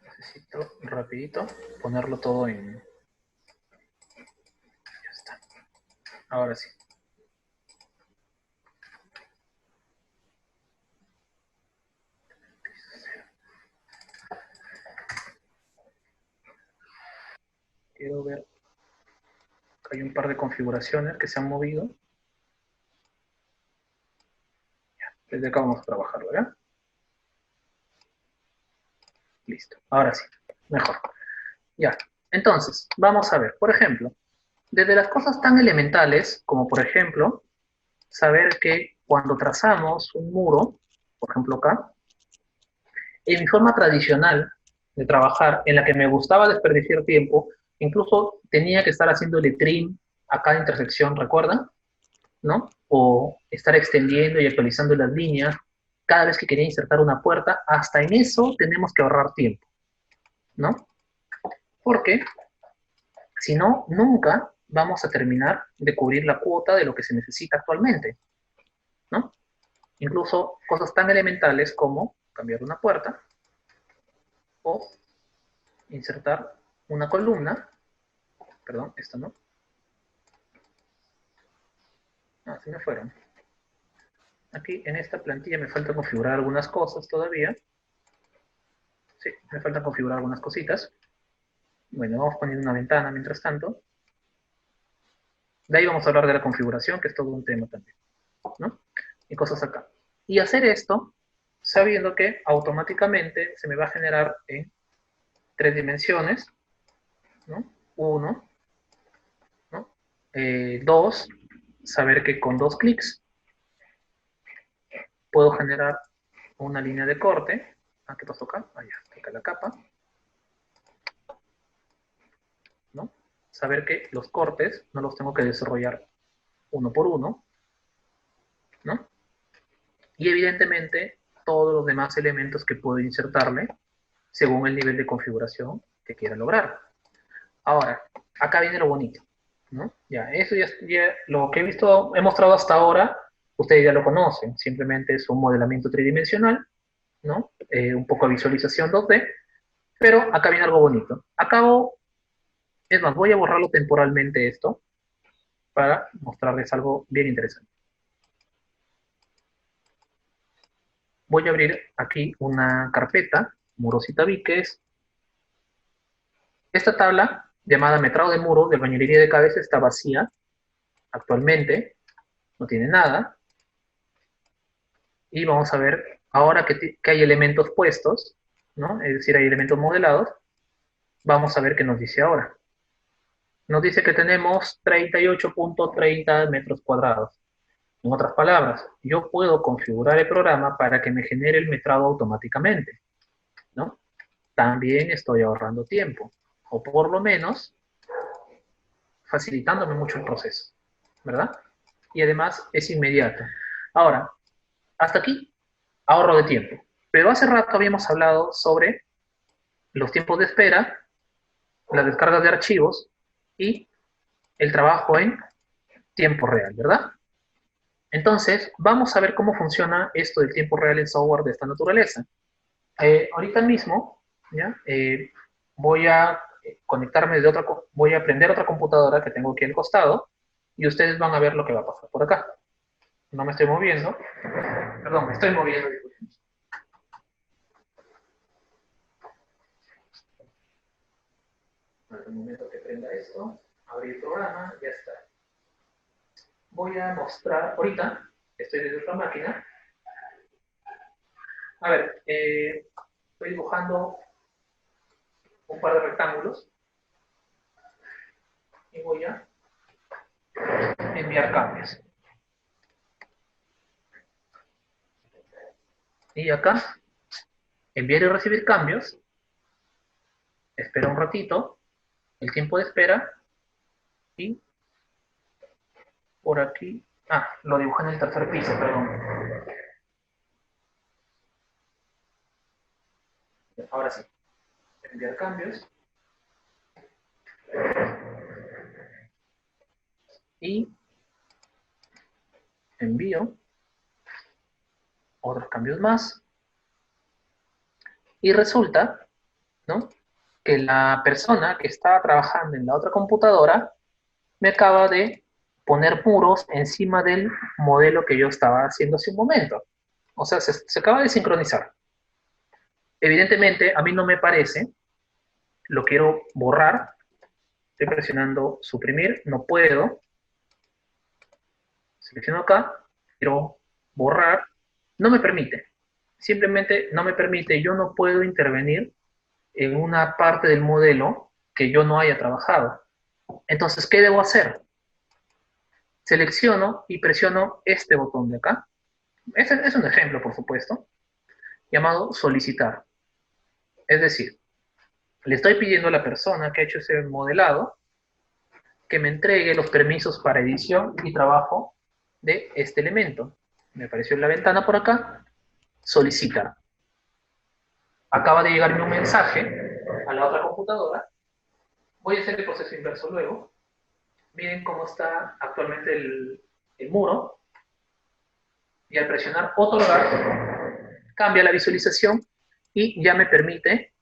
Necesito rapidito ponerlo todo en... Ya está. Ahora sí. Quiero ver. Hay un par de configuraciones que se han movido. Desde acá vamos a trabajarlo, ¿verdad? Listo. Ahora sí. Mejor. Ya. Entonces, vamos a ver. Por ejemplo, desde las cosas tan elementales, como por ejemplo, saber que cuando trazamos un muro, por ejemplo acá, en mi forma tradicional de trabajar, en la que me gustaba desperdiciar tiempo, incluso tenía que estar haciéndole trim a cada intersección, ¿recuerdan? ¿No? O estar extendiendo y actualizando las líneas cada vez que quería insertar una puerta, hasta en eso tenemos que ahorrar tiempo, ¿no? Porque si no, nunca vamos a terminar de cubrir la cuota de lo que se necesita actualmente, ¿no? Incluso cosas tan elementales como cambiar una puerta o insertar una columna, perdón, esto no, se me fueron. Aquí en esta plantilla me falta configurar algunas cosas todavía. Sí, me falta configurar algunas cositas. Bueno, vamos poniendo una ventana mientras tanto. De ahí vamos a hablar de la configuración, que es todo un tema también, ¿no? Y cosas acá. Y hacer esto sabiendo que automáticamente se me va a generar en 3 dimensiones, ¿no? 1, ¿no? 2, saber que con 2 clics puedo generar una línea de corte. ¿Qué pasó acá? Acá la capa. ¿No? Saber que los cortes no los tengo que desarrollar uno por uno, ¿no? Y evidentemente todos los demás elementos que puedo insertarle según el nivel de configuración que quiera lograr. Ahora, acá viene lo bonito, ¿no? Ya, eso ya lo que he mostrado hasta ahora, ustedes ya lo conocen, simplemente es un modelamiento tridimensional, ¿no? Un poco de visualización 2D, pero acá viene algo bonito. Es más, voy a borrarlo temporalmente esto, para mostrarles algo bien interesante. Voy a abrir aquí una carpeta, muros y tabiques. Esta tabla, llamada metrado de muro de albañilería de cabeza, está vacía actualmente, no tiene nada. Y vamos a ver ahora que hay elementos puestos, ¿no? Es decir, hay elementos modelados. Vamos a ver qué nos dice ahora. Nos dice que tenemos 38.30 metros cuadrados. En otras palabras, yo puedo configurar el programa para que me genere el metrado automáticamente, ¿no? También estoy ahorrando tiempo. o por lo menos facilitándome mucho el proceso, ¿verdad? Y además es inmediato. Ahora, hasta aquí, ahorro de tiempo. Pero hace rato habíamos hablado sobre los tiempos de espera, las descargas de archivos y el trabajo en tiempo real, ¿verdad? Entonces, vamos a ver cómo funciona esto del tiempo real en software de esta naturaleza. Ahorita mismo, ¿ya? Voy a conectarme de otra, voy a prender otra computadora que tengo aquí al costado y ustedes van a ver lo que va a pasar por acá. No me estoy moviendo. Perdón, me estoy moviendo. En el momento que prenda esto, abrir el programa, ya está. Voy a mostrar, ahorita, estoy desde otra máquina. A ver, estoy dibujando un par de rectángulos y voy a enviar cambios. Y acá, enviar y recibir cambios. Espera un ratito, el tiempo de espera, y por aquí, lo dibujé en el tercer piso, perdón. Ahora sí, enviar cambios. Y envío otros cambios más. Y resulta, ¿no?, que la persona que estaba trabajando en la otra computadora me acaba de poner muros encima del modelo que yo estaba haciendo hace un momento. O sea, se acaba de sincronizar. Evidentemente, a mí no me parece, lo quiero borrar, estoy presionando suprimir, no puedo, selecciono acá, quiero borrar, no me permite, simplemente no me permite, yo no puedo intervenir en una parte del modelo que yo no haya trabajado. Entonces, ¿qué debo hacer? Selecciono y presiono este botón de acá. Este es un ejemplo, por supuesto, llamado solicitar. Es decir, le estoy pidiendo a la persona que ha hecho ese modelado que me entregue los permisos para edición y trabajo de este elemento. Me apareció en la ventana por acá, solicitar. Acaba de llegarme un mensaje a la otra computadora. Voy a hacer el proceso inverso luego. Miren cómo está actualmente el muro. Y al presionar otorgar, cambia la visualización y ya me permite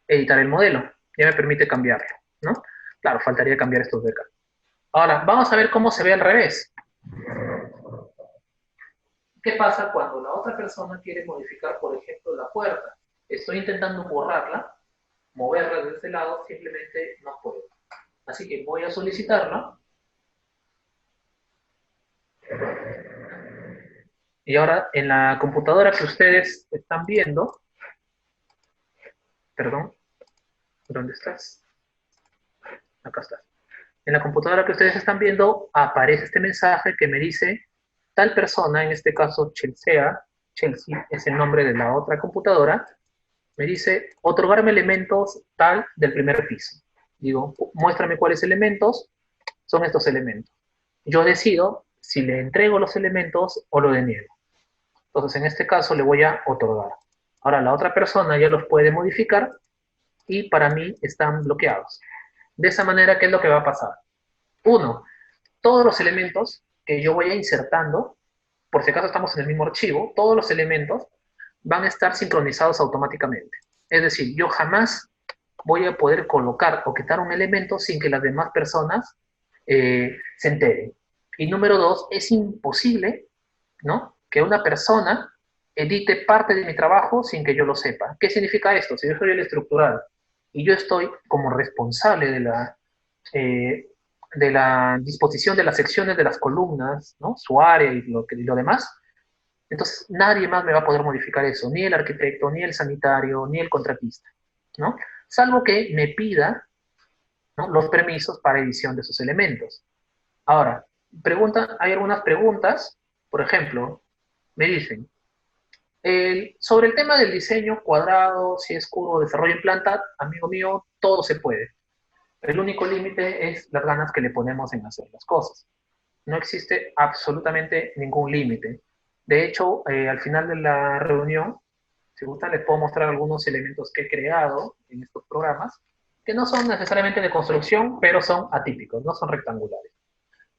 editar el modelo. Ya me permite cambiarlo, ¿no? Claro, faltaría cambiar estos de acá. Ahora, vamos a ver cómo se ve al revés. ¿Qué pasa cuando la otra persona quiere modificar, por ejemplo, la puerta? Estoy intentando borrarla, moverla desde este lado, simplemente no puedo. Así que voy a solicitarla. Y ahora, en la computadora que ustedes están viendo, perdón, ¿dónde estás? Acá estás. En la computadora que ustedes están viendo, aparece este mensaje que me dice, tal persona, en este caso Chelsea es el nombre de la otra computadora, me dice, otorgarme elementos tal del primer piso. Digo, muéstrame cuáles elementos son estos elementos. Yo decido si le entrego los elementos o lo deniego. Entonces, en este caso, le voy a otorgar. Ahora, la otra persona ya los puede modificar y para mí están bloqueados. De esa manera, ¿qué es lo que va a pasar? Uno, todos los elementos que yo voy a insertando, por si acaso estamos en el mismo archivo, todos los elementos van a estar sincronizados automáticamente. Es decir, yo jamás voy a poder colocar o quitar un elemento sin que las demás personas se enteren. Y número dos, es imposible, ¿no?, que una persona edite parte de mi trabajo sin que yo lo sepa. ¿Qué significa esto? Si yo soy el estructural y yo estoy como responsable de la disposición de las secciones de las columnas, ¿no?, su área y lo demás, entonces nadie más me va a poder modificar eso, ni el arquitecto, ni el sanitario, ni el contratista, ¿no? Salvo que me pida, ¿no?, los permisos para edición de esos elementos. Ahora, hay algunas preguntas, por ejemplo, me dicen, Sobre el tema del diseño cuadrado, si es curvo, desarrollo en planta, amigo mío, todo se puede. El único límite es las ganas que le ponemos en hacer las cosas. No existe absolutamente ningún límite. De hecho, al final de la reunión, si gustan, les puedo mostrar algunos elementos que he creado en estos programas, que no son necesariamente de construcción, pero son atípicos, no son rectangulares.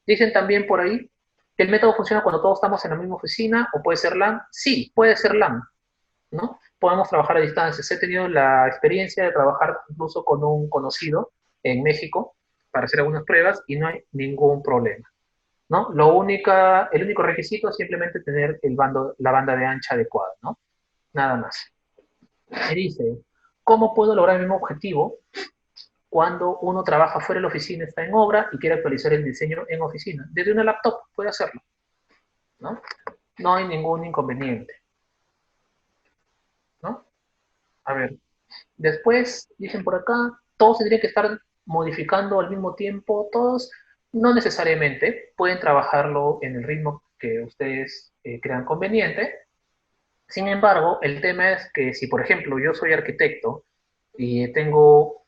Dicen también por ahí que el método funciona cuando todos estamos en la misma oficina, o puede ser LAN. Sí, puede ser LAN, ¿no? Podemos trabajar a distancia. He tenido la experiencia de trabajar incluso con un conocido en México para hacer algunas pruebas y no hay ningún problema, ¿no? El único requisito es simplemente tener la banda de ancha adecuada, ¿no? Nada más. Me dice, ¿cómo puedo lograr el mismo objetivo cuando uno trabaja fuera de la oficina, está en obra y quiere actualizar el diseño en oficina? Desde una laptop puede hacerlo, ¿no? No hay ningún inconveniente, ¿no? A ver, después, dicen por acá, todos tendrían que estar modificando al mismo tiempo, todos, no necesariamente, pueden trabajarlo en el ritmo que ustedes crean conveniente. Sin embargo, el tema es que si, por ejemplo, yo soy arquitecto y tengo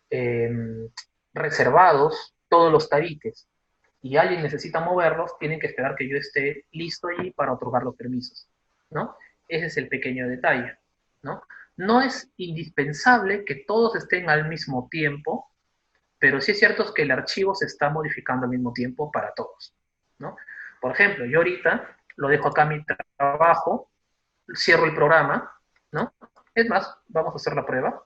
reservados todos los tabiques y alguien necesita moverlos, tienen que esperar que yo esté listo allí para otorgar los permisos, ¿no? Ese es el pequeño detalle, ¿no? No es indispensable que todos estén al mismo tiempo, pero sí es cierto que el archivo se está modificando al mismo tiempo para todos, ¿no? Por ejemplo, yo ahorita lo dejo acá mi trabajo, cierro el programa, ¿no? Es más, vamos a hacer la prueba.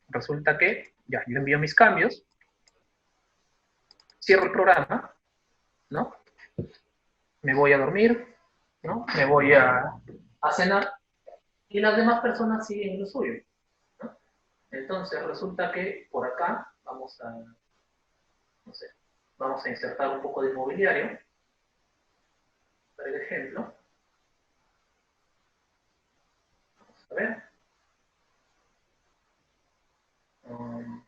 Resulta que ya, yo envío mis cambios, cierro el programa, ¿no? Me voy a dormir, ¿no? Me voy a cenar y las demás personas siguen lo suyo, ¿no? Entonces resulta que por acá no sé, vamos a insertar un poco de mobiliario, por ejemplo. Vamos a ver. Um,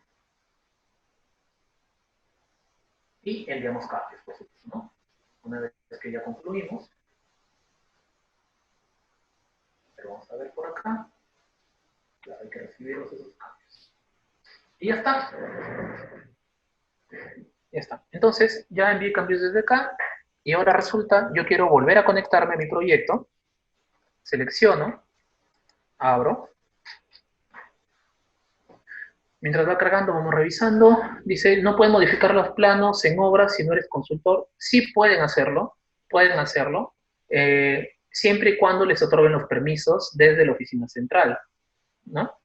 y enviamos cambios, por supuesto, ¿no? Una vez que ya concluimos, pero vamos a ver por acá, claro, hay que recibir esos cambios. Y ya está. Ya está. Entonces, ya envié cambios desde acá y ahora resulta, yo quiero volver a conectarme a mi proyecto, selecciono, abro. Mientras va cargando, vamos revisando. Dice, no pueden modificar los planos en obras si no eres consultor. Sí pueden hacerlo, siempre y cuando les otorguen los permisos desde la oficina central, ¿no?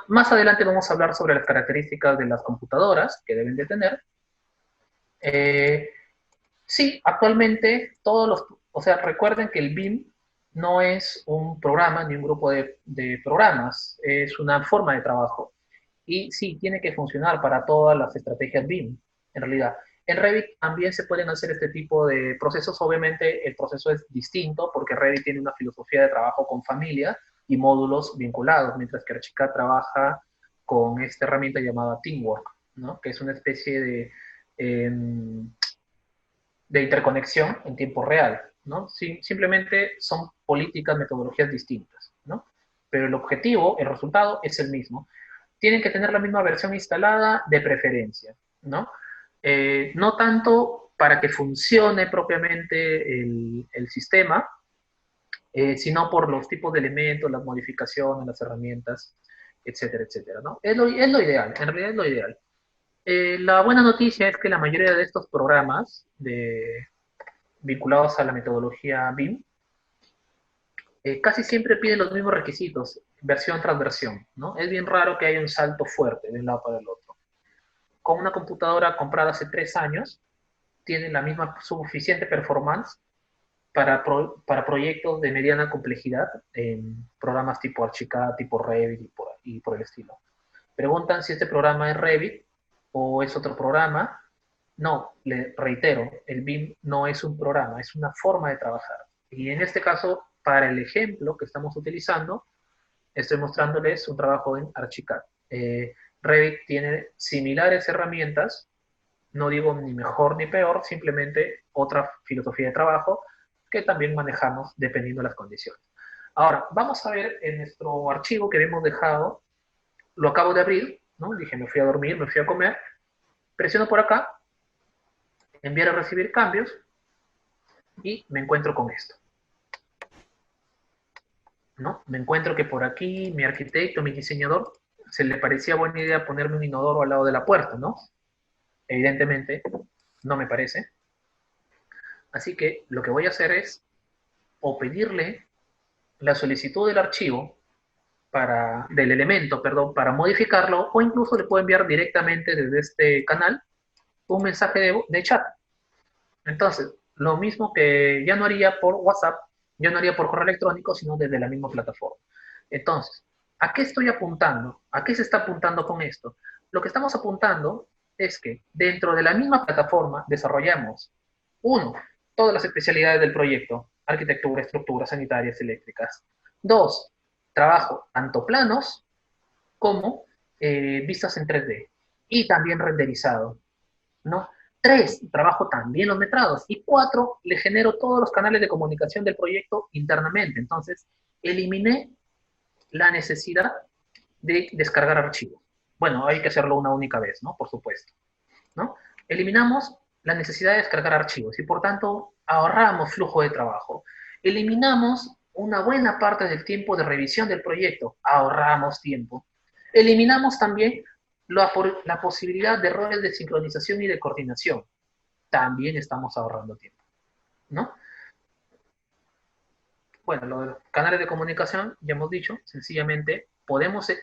Más adelante vamos a hablar sobre las características de las computadoras que deben de tener. Eh, Sí, actualmente o sea, recuerden que el BIM no es un programa ni un grupo de programas, es una forma de trabajo. Y sí, tiene que funcionar para todas las estrategias BIM, en realidad. En Revit también se pueden hacer este tipo de procesos, obviamente el proceso es distinto porque Revit tiene una filosofía de trabajo con familia y módulos vinculados, mientras que Archicad trabaja con esta herramienta llamada Teamwork, ¿no? Que es una especie de interconexión en tiempo real, ¿no? Simplemente son políticas, metodologías distintas, ¿no? Pero el objetivo, el resultado es el mismo. Tienen que tener la misma versión instalada de preferencia, ¿no? No tanto para que funcione propiamente el sistema, sino por los tipos de elementos, las modificaciones, las herramientas, etcétera, etcétera, ¿no? Es lo ideal, en realidad es lo ideal. La buena noticia es que la mayoría de estos programas vinculados a la metodología BIM casi siempre piden los mismos requisitos, versión tras versión, ¿no? Es bien raro que haya un salto fuerte de un lado para el otro. Con una computadora comprada hace 3 años, tiene la misma suficiente performance para proyectos de mediana complejidad en programas tipo Archicad, tipo Revit y por el estilo. Preguntan si este programa es Revit o es otro programa. No, le reitero, el BIM no es un programa, es una forma de trabajar. Y en este caso, para el ejemplo que estamos utilizando, estoy mostrándoles un trabajo en Archicad. Revit tiene similares herramientas, no digo ni mejor ni peor, simplemente otra filosofía de trabajo, que también manejamos dependiendo de las condiciones. Ahora, vamos a ver en nuestro archivo que habíamos dejado, lo acabo de abrir, ¿no? Dije, me fui a dormir, me fui a comer, presiono por acá, enviar a recibir cambios, y me encuentro con esto, ¿no? Me encuentro que por aquí mi arquitecto, mi diseñador, se le parecía buena idea ponerme un inodoro al lado de la puerta, ¿no? Evidentemente, no me parece. Así que lo que voy a hacer es o pedirle la solicitud del archivo del elemento, perdón, para modificarlo, o incluso le puedo enviar directamente desde este canal un mensaje de chat. Entonces, lo mismo que ya no haría por WhatsApp, ya no haría por correo electrónico, sino desde la misma plataforma. Entonces, ¿a qué estoy apuntando? ¿A qué se está apuntando con esto? Lo que estamos apuntando es que dentro de la misma plataforma desarrollamos, uno, todas las especialidades del proyecto, arquitectura, estructuras sanitarias, eléctricas. Dos, trabajo tanto planos como vistas en 3D y también renderizado, ¿no? Tres, trabajo también los metrados. Y cuatro, le genero todos los canales de comunicación del proyecto internamente. Entonces, eliminé la necesidad de descargar archivos. Bueno, hay que hacerlo una única vez, ¿no? Por supuesto, ¿no? Eliminamos la necesidad de descargar archivos y por tanto ahorramos flujo de trabajo. Eliminamos una buena parte del tiempo de revisión del proyecto, ahorramos tiempo. Eliminamos también la posibilidad de errores de sincronización y de coordinación, también estamos ahorrando tiempo, ¿no? Bueno, los canales de comunicación, ya hemos dicho, sencillamente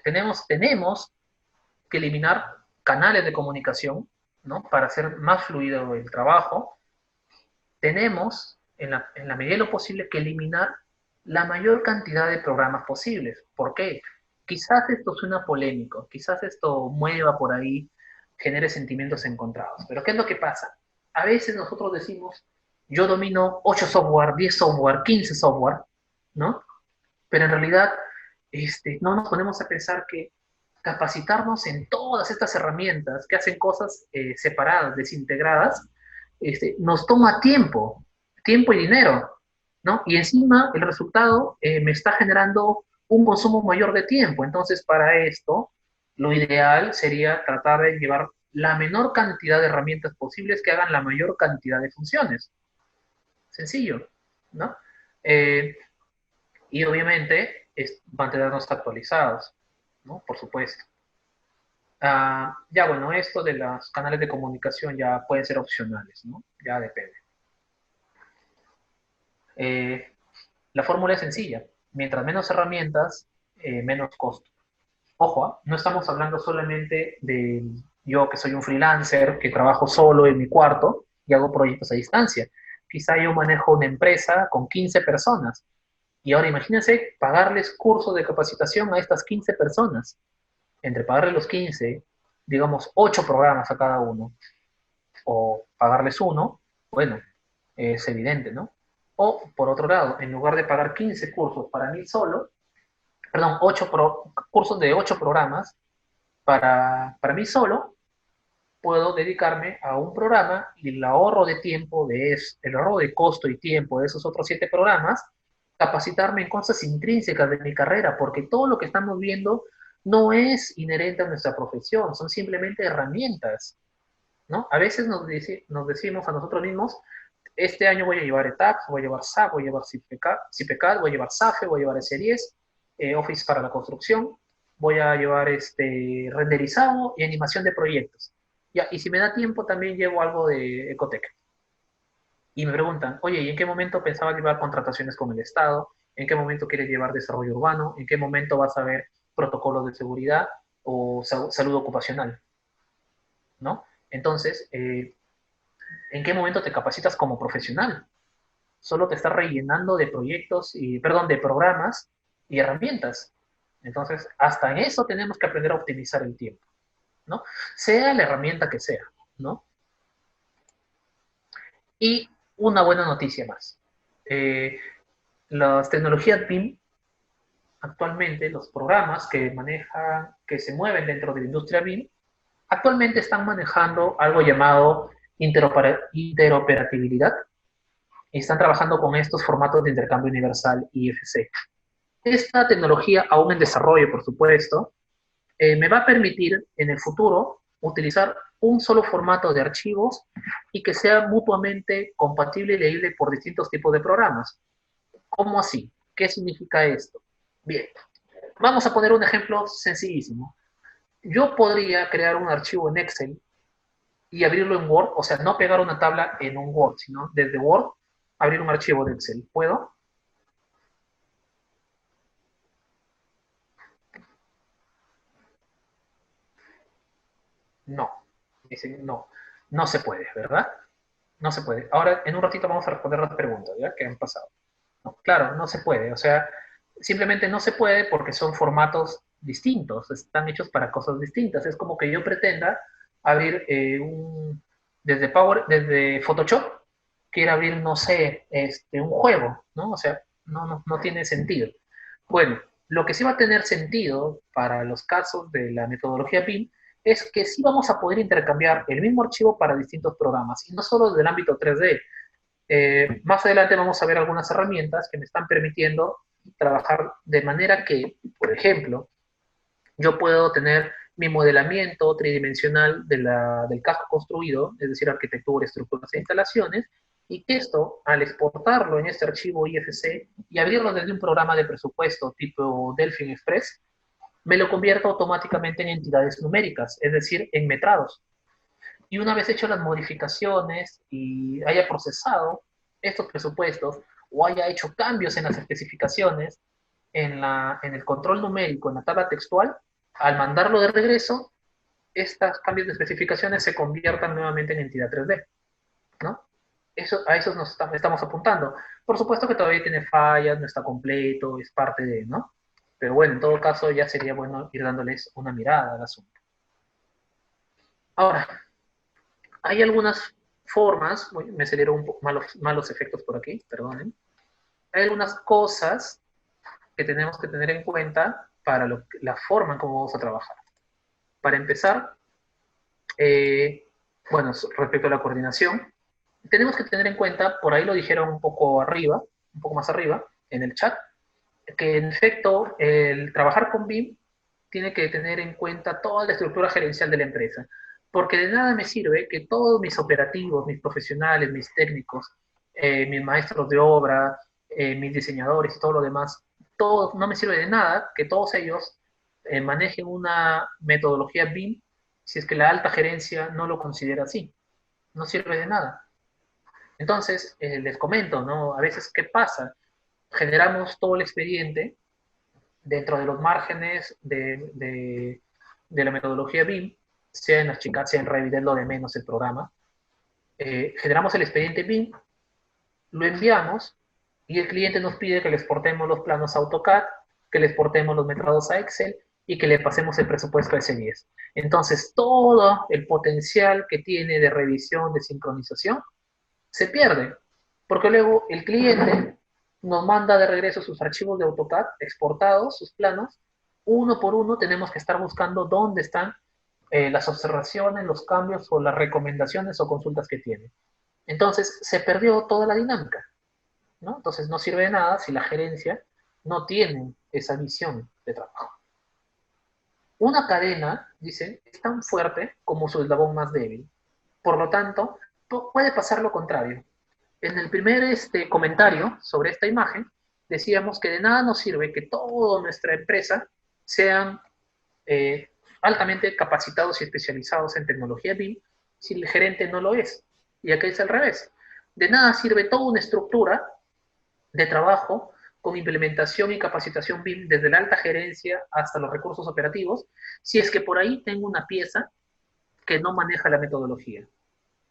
tenemos que eliminar canales de comunicación, ¿no? Para hacer más fluido el trabajo. Tenemos, en la medida de lo posible, que eliminar la mayor cantidad de programas posibles. ¿Por qué? Quizás esto suena polémico, quizás esto mueva por ahí, genere sentimientos encontrados. Pero ¿qué es lo que pasa? A veces nosotros decimos, yo domino 8 software, 10 software, 15 software, ¿no? Pero en realidad no nos ponemos a pensar que capacitarnos en todas estas herramientas que hacen cosas separadas, desintegradas, nos toma tiempo, tiempo y dinero, ¿no? Y encima el resultado me está generando un consumo mayor de tiempo. Entonces, para esto, lo ideal sería tratar de llevar la menor cantidad de herramientas posibles que hagan la mayor cantidad de funciones. Sencillo, ¿no? Eh, y obviamente mantenernos actualizados, ¿no? Por supuesto. Ya bueno, esto de los canales de comunicación ya pueden ser opcionales, ¿no? Ya depende. Eh, la fórmula es sencilla. Mientras menos herramientas, menos costo. Ojo, no estamos hablando solamente de yo que soy un freelancer, que trabajo solo en mi cuarto y hago proyectos a distancia. Quizá yo manejo una empresa con 15 personas. Y ahora imagínense pagarles cursos de capacitación a estas 15 personas. Entre pagarles los 15, digamos 8 programas a cada uno, o pagarles uno, bueno, es evidente, ¿no? O, por otro lado, en lugar de pagar 15 cursos para mí solo, perdón, cursos de 8 programas para mí solo, puedo dedicarme a un programa y el ahorro de tiempo, el ahorro de costo y tiempo de esos otros 7 programas, capacitarme en cosas intrínsecas de mi carrera, porque todo lo que estamos viendo no es inherente a nuestra profesión, son simplemente herramientas, ¿no? A veces nos decimos a nosotros mismos, este año voy a llevar ETAPS, voy a llevar SAP, voy a llevar CIPECAD, voy a llevar SAFE, voy a llevar S10, Office para la construcción, voy a llevar renderizado y animación de proyectos. Ya, y si me da tiempo también llevo algo de Ecotec. Y me preguntan, oye, ¿y en qué momento pensabas llevar contrataciones con el Estado? ¿En qué momento quieres llevar desarrollo urbano? ¿En qué momento vas a ver protocolos de seguridad o salud ocupacional? ¿No? Entonces, ¿en qué momento te capacitas como profesional? Solo te estás rellenando de proyectos de programas y herramientas. Entonces, hasta en eso tenemos que aprender a optimizar el tiempo, ¿no? Sea la herramienta que sea, ¿no? Y una buena noticia más. Las tecnologías BIM, actualmente, los programas que se mueven dentro de la industria BIM, actualmente están manejando algo llamado interoperabilidad, y están trabajando con estos formatos de intercambio universal IFC. Esta tecnología, aún en desarrollo, por supuesto, me va a permitir en el futuro utilizar un solo formato de archivos y que sea mutuamente compatible y leíble por distintos tipos de programas. ¿Cómo así? ¿Qué significa esto? Bien, vamos a poner un ejemplo sencillísimo. Yo podría crear un archivo en Excel y abrirlo en Word, o sea, no pegar una tabla en un Word, sino desde Word abrir un archivo de Excel. ¿Puedo? No. Dicen, no, no se puede, ¿verdad? No se puede. Ahora, en un ratito vamos a responder las preguntas, ¿ya? Que han pasado. No, claro, no se puede. O sea, simplemente no se puede porque son formatos distintos, están hechos para cosas distintas. Es como que yo pretenda abrir desde Photoshop, quiera abrir, no sé, un juego, ¿no? O sea, no tiene sentido. Bueno, lo que sí va a tener sentido para los casos de la metodología BIM es que sí vamos a poder intercambiar el mismo archivo para distintos programas, y no solo del ámbito 3D. Más adelante vamos a ver algunas herramientas que me están permitiendo trabajar de manera que, por ejemplo, yo puedo tener mi modelamiento tridimensional del casco construido, es decir, arquitectura, estructuras e instalaciones, y que esto, al exportarlo en este archivo IFC y abrirlo desde un programa de presupuesto tipo Delphi Express, me lo convierto automáticamente en entidades numéricas, es decir, en metrados. Y una vez hecho las modificaciones y haya procesado estos presupuestos o haya hecho cambios en las especificaciones, en el control numérico, en la tabla textual, al mandarlo de regreso, estos cambios de especificaciones se conviertan nuevamente en entidad 3D, ¿no? A eso estamos apuntando. Por supuesto que todavía tiene fallas, no está completo, es parte de, ¿no? Pero bueno, en todo caso ya sería bueno ir dándoles una mirada al asunto. Ahora, hay algunas formas, me salieron un poco malos efectos por aquí, perdonen. Hay algunas cosas que tenemos que tener en cuenta para la forma en cómo vamos a trabajar. Para empezar, eh, bueno, respecto a la coordinación, tenemos que tener en cuenta, por ahí lo dijeron un poco arriba, un poco más arriba, en el chat, que en efecto el trabajar con BIM tiene que tener en cuenta toda la estructura gerencial de la empresa, porque de nada me sirve que todos mis operativos, mis profesionales, mis técnicos, mis maestros de obra, mis diseñadores y todo lo demás, todo, no me sirve de nada que todos ellos manejen una metodología BIM si es que la alta gerencia no lo considera así. No sirve de nada. Entonces, les comento, ¿no? A veces, ¿qué pasa? Generamos todo el expediente dentro de los márgenes de la metodología BIM, sea en Archicad, sea en Revit, es lo de menos el programa. Generamos el expediente BIM, lo enviamos y el cliente nos pide que le exportemos los planos a AutoCAD, que le exportemos los metrados a Excel y que le pasemos el presupuesto a S10. Entonces, todo el potencial que tiene de revisión, de sincronización, se pierde, porque luego el cliente nos manda de regreso sus archivos de AutoCAD exportados, sus planos, uno por uno tenemos que estar buscando dónde están las observaciones, los cambios o las recomendaciones o consultas que tiene. Entonces se perdió toda la dinámica, ¿no? Entonces no sirve de nada si la gerencia no tiene esa visión de trabajo. Una cadena, dicen, es tan fuerte como su eslabón más débil. Por lo tanto, puede pasar lo contrario. En el primer comentario sobre esta imagen, decíamos que de nada nos sirve que toda nuestra empresa sean eh, altamente capacitados y especializados en tecnología BIM si el gerente no lo es. Y acá es al revés. De nada sirve toda una estructura de trabajo con implementación y capacitación BIM desde la alta gerencia hasta los recursos operativos, si es que por ahí tengo una pieza que no maneja la metodología.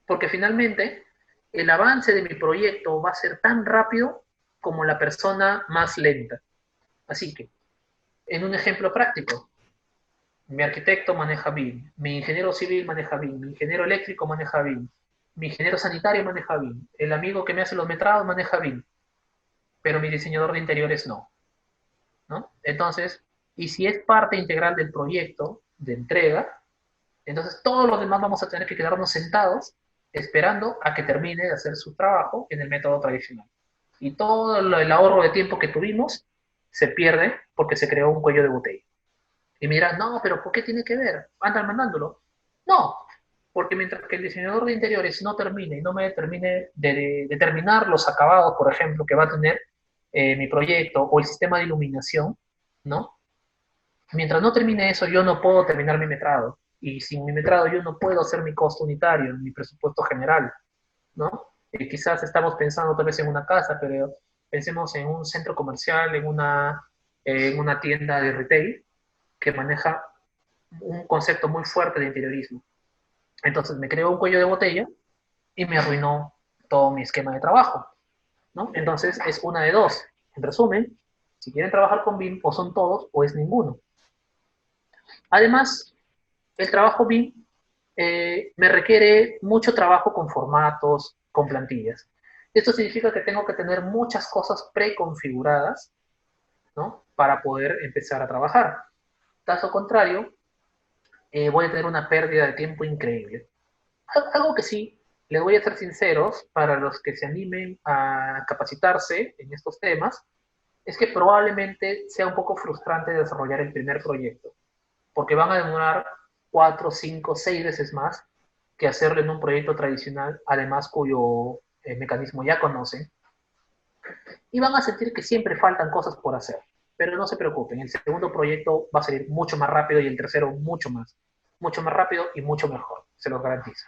Porque finalmente el avance de mi proyecto va a ser tan rápido como la persona más lenta. Así que, en un ejemplo práctico, mi arquitecto maneja BIM, mi ingeniero civil maneja BIM, mi ingeniero eléctrico maneja BIM, mi ingeniero sanitario maneja BIM, el amigo que me hace los metrados maneja BIM, pero mi diseñador de interiores no, ¿no? Entonces, y si es parte integral del proyecto de entrega, entonces todos los demás vamos a tener que quedarnos sentados esperando a que termine de hacer su trabajo en el método tradicional. Y todo el ahorro de tiempo que tuvimos se pierde porque se creó un cuello de botella. Y me dirán, no, pero ¿por qué tiene que ver? Andan mandándolo. No, porque mientras que el diseñador de interiores no termine y no me termine de determinar los acabados, por ejemplo, que va a tener mi proyecto o el sistema de iluminación, ¿no? Mientras no termine eso, yo no puedo terminar mi metrado. Y sin mi metrado yo no puedo hacer mi costo unitario, mi presupuesto general, ¿no? Quizás estamos pensando tal vez en una casa, pero pensemos en un centro comercial, en una tienda de retail que maneja un concepto muy fuerte de interiorismo. Entonces me creó un cuello de botella y me arruinó todo mi esquema de trabajo, ¿no? Entonces es una de dos. En resumen, si quieren trabajar con BIM, o son todos o es ninguno. Además, el trabajo BIM me requiere mucho trabajo con formatos, con plantillas. Esto significa que tengo que tener muchas cosas preconfiguradas, ¿no? Para poder empezar a trabajar. Caso contrario, voy a tener una pérdida de tiempo increíble. Algo que sí, les voy a ser sinceros, para los que se animen a capacitarse en estos temas, es que probablemente sea un poco frustrante desarrollar el primer proyecto, porque van a demorar 4, 5, 6 veces más que hacerlo en un proyecto tradicional, además cuyo mecanismo ya conocen, y van a sentir que siempre faltan cosas por hacer. Pero no se preocupen, el segundo proyecto va a salir mucho más rápido y el tercero mucho más rápido y mucho mejor, se los garantizo.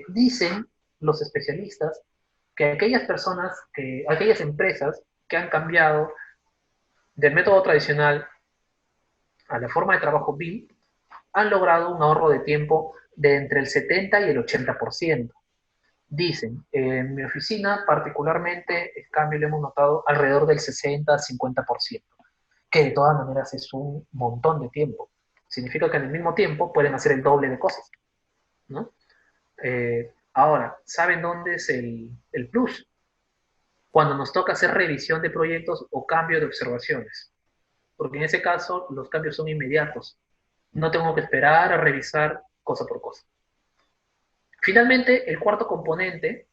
Dicen los especialistas que aquellas empresas que han cambiado del método tradicional a la forma de trabajo BIM han logrado un ahorro de tiempo de entre el 70 y el 80%. Dicen, en mi oficina particularmente el cambio lo hemos notado alrededor del 60-50%, que de todas maneras es un montón de tiempo. Significa que en el mismo tiempo pueden hacer el doble de cosas, ¿no? Ahora, ¿saben dónde es el plus? Cuando nos toca hacer revisión de proyectos o cambio de observaciones, porque en ese caso los cambios son inmediatos. No tengo que esperar a revisar cosa por cosa. Finalmente, el cuarto componente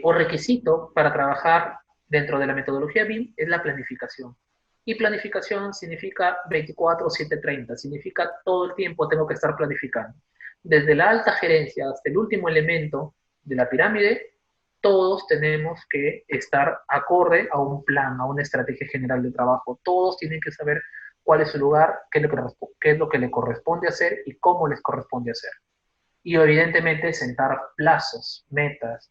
o requisito para trabajar dentro de la metodología BIM es la planificación. Y planificación significa 24/7/30, significa todo el tiempo tengo que estar planificando. Desde la alta gerencia hasta el último elemento de la pirámide, todos tenemos que estar acorde a un plan, a una estrategia general de trabajo. Todos tienen que saber cuál es su lugar, qué es lo que le corresponde hacer y cómo les corresponde hacer. Y evidentemente sentar plazos, metas.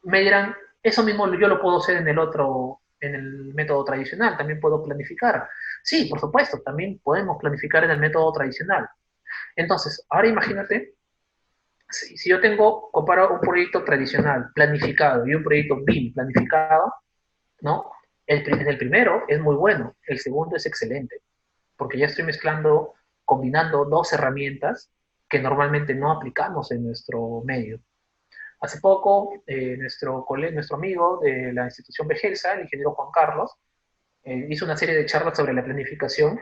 Me dirán, eso mismo yo lo puedo hacer en el método tradicional, también puedo planificar. Sí, por supuesto, también podemos planificar en el método tradicional. Entonces, ahora imagínate, si yo comparo un proyecto tradicional planificado y un proyecto BIM planificado, ¿no? El primero es muy bueno, el segundo es excelente, porque ya estoy combinando dos herramientas que normalmente no aplicamos en nuestro medio. Hace poco, nuestro amigo de la institución Bejelsa, el ingeniero Juan Carlos, hizo una serie de charlas sobre la planificación.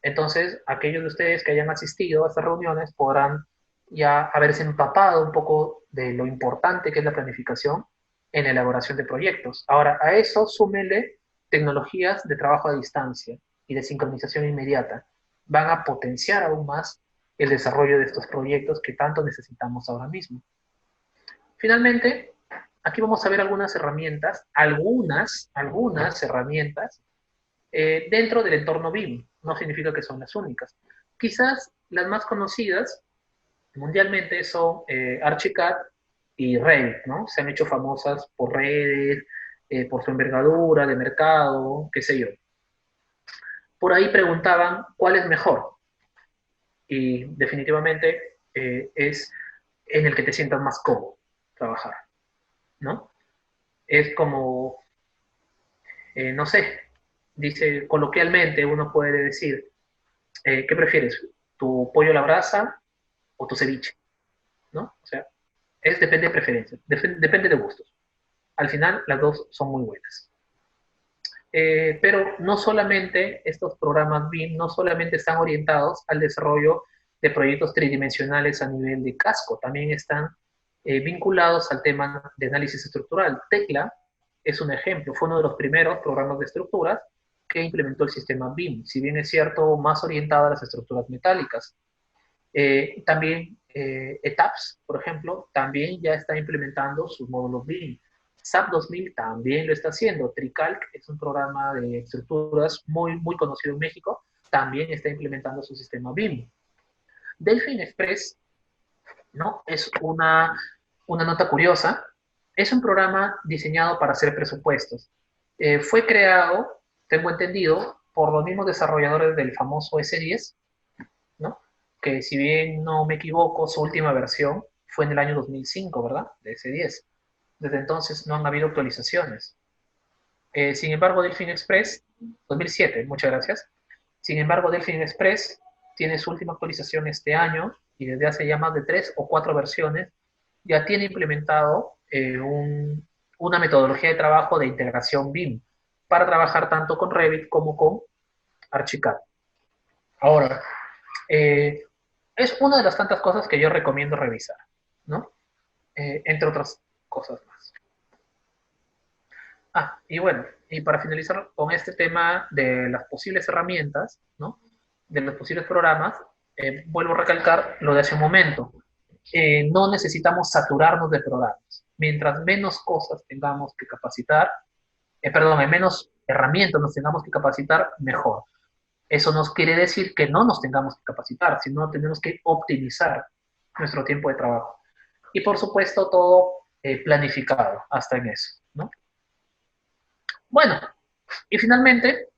Entonces, aquellos de ustedes que hayan asistido a estas reuniones podrán ya haberse empapado un poco de lo importante que es la planificación en la elaboración de proyectos. Ahora, a eso súmele tecnologías de trabajo a distancia y de sincronización inmediata. Van a potenciar aún más el desarrollo de estos proyectos que tanto necesitamos ahora mismo. Finalmente, aquí vamos a ver algunas herramientas, algunas herramientas dentro del entorno BIM. No significa que son las únicas. Quizás las más conocidas mundialmente son Archicad y Revit, ¿no? Se han hecho famosas por redes, por su envergadura de mercado, qué sé yo. Por ahí preguntaban cuál es mejor. Y definitivamente es en el que te sientas más cómodo trabajar, ¿no? Es como, no sé, dice coloquialmente, uno puede decir, ¿qué prefieres? ¿Tu pollo a la brasa o tu ceviche? ¿No? O sea, depende de preferencias, depende de gustos. Al final, las dos son muy buenas. Pero no solamente estos programas BIM, no solamente están orientados al desarrollo de proyectos tridimensionales a nivel de casco. También están vinculados al tema de análisis estructural. Tecla es un ejemplo, fue uno de los primeros programas de estructuras que implementó el sistema BIM, si bien es cierto, más orientado a las estructuras metálicas. También ETAPS, por ejemplo, también ya está implementando sus módulos BIM. SAP 2000 también lo está haciendo. TriCalc es un programa de estructuras muy conocido en México, también está implementando su sistema BIM. Delphin Express, ¿no? Es una nota curiosa. Es un programa diseñado para hacer presupuestos. Fue creado, tengo entendido, por los mismos desarrolladores del famoso S10, ¿no? Que si bien no me equivoco, su última versión fue en el año 2005, ¿verdad? De S10. Desde entonces no han habido actualizaciones. Sin embargo, Delphin Express, 2007, muchas gracias. Sin embargo, Delphin Express tiene su última actualización este año y desde hace ya más de 3 o 4 versiones ya tiene implementado una metodología de trabajo de integración BIM para trabajar tanto con Revit como con Archicad. Ahora, es una de las tantas cosas que yo recomiendo revisar, ¿no? Entre otras cosas más. Y bueno, y para finalizar con este tema de las posibles herramientas, ¿no? De los posibles programas, vuelvo a recalcar lo de hace un momento. No necesitamos saturarnos de programas. Mientras menos cosas tengamos que capacitar, menos herramientas nos tengamos que capacitar, mejor. Eso no quiere decir que no nos tengamos que capacitar, sino tenemos que optimizar nuestro tiempo de trabajo. Y por supuesto, todo planificado, hasta en eso, ¿no? Bueno, y finalmente,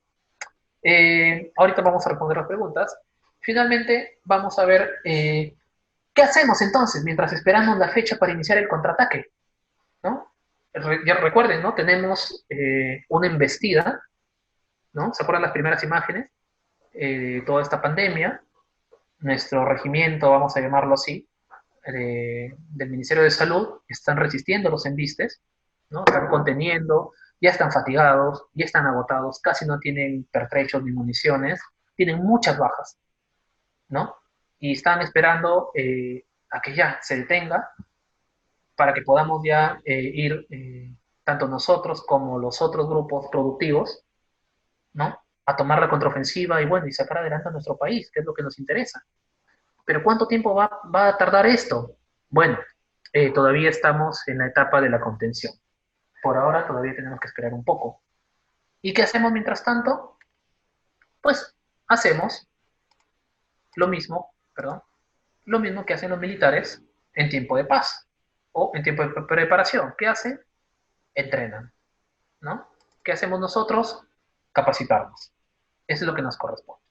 ahorita vamos a responder las preguntas. Finalmente, vamos a ver qué hacemos entonces mientras esperamos la fecha para iniciar el contraataque, ¿no? Ya recuerden, ¿no? Tenemos una embestida, ¿no? ¿Se acuerdan las primeras imágenes? De toda esta pandemia, nuestro regimiento, vamos a llamarlo así, del Ministerio de Salud, están resistiendo los embistes, ¿no? Están conteniendo, ya están fatigados, ya están agotados, casi no tienen pertrechos ni municiones, tienen muchas bajas, ¿no? Y están esperando a que ya se detenga para que podamos ya ir, tanto nosotros como los otros grupos productivos, ¿no? A tomar la contraofensiva y bueno, y sacar adelante a nuestro país, que es lo que nos interesa. Pero ¿cuánto tiempo va a tardar esto? Bueno, todavía estamos en la etapa de la contención. Por ahora todavía tenemos que esperar un poco. ¿Y qué hacemos mientras tanto? Pues hacemos lo mismo, perdón, lo mismo que hacen los militares en tiempo de paz o en tiempo de preparación. ¿Qué hacen? Entrenan, ¿no? ¿Qué hacemos nosotros? Capacitarnos. Eso es lo que nos corresponde.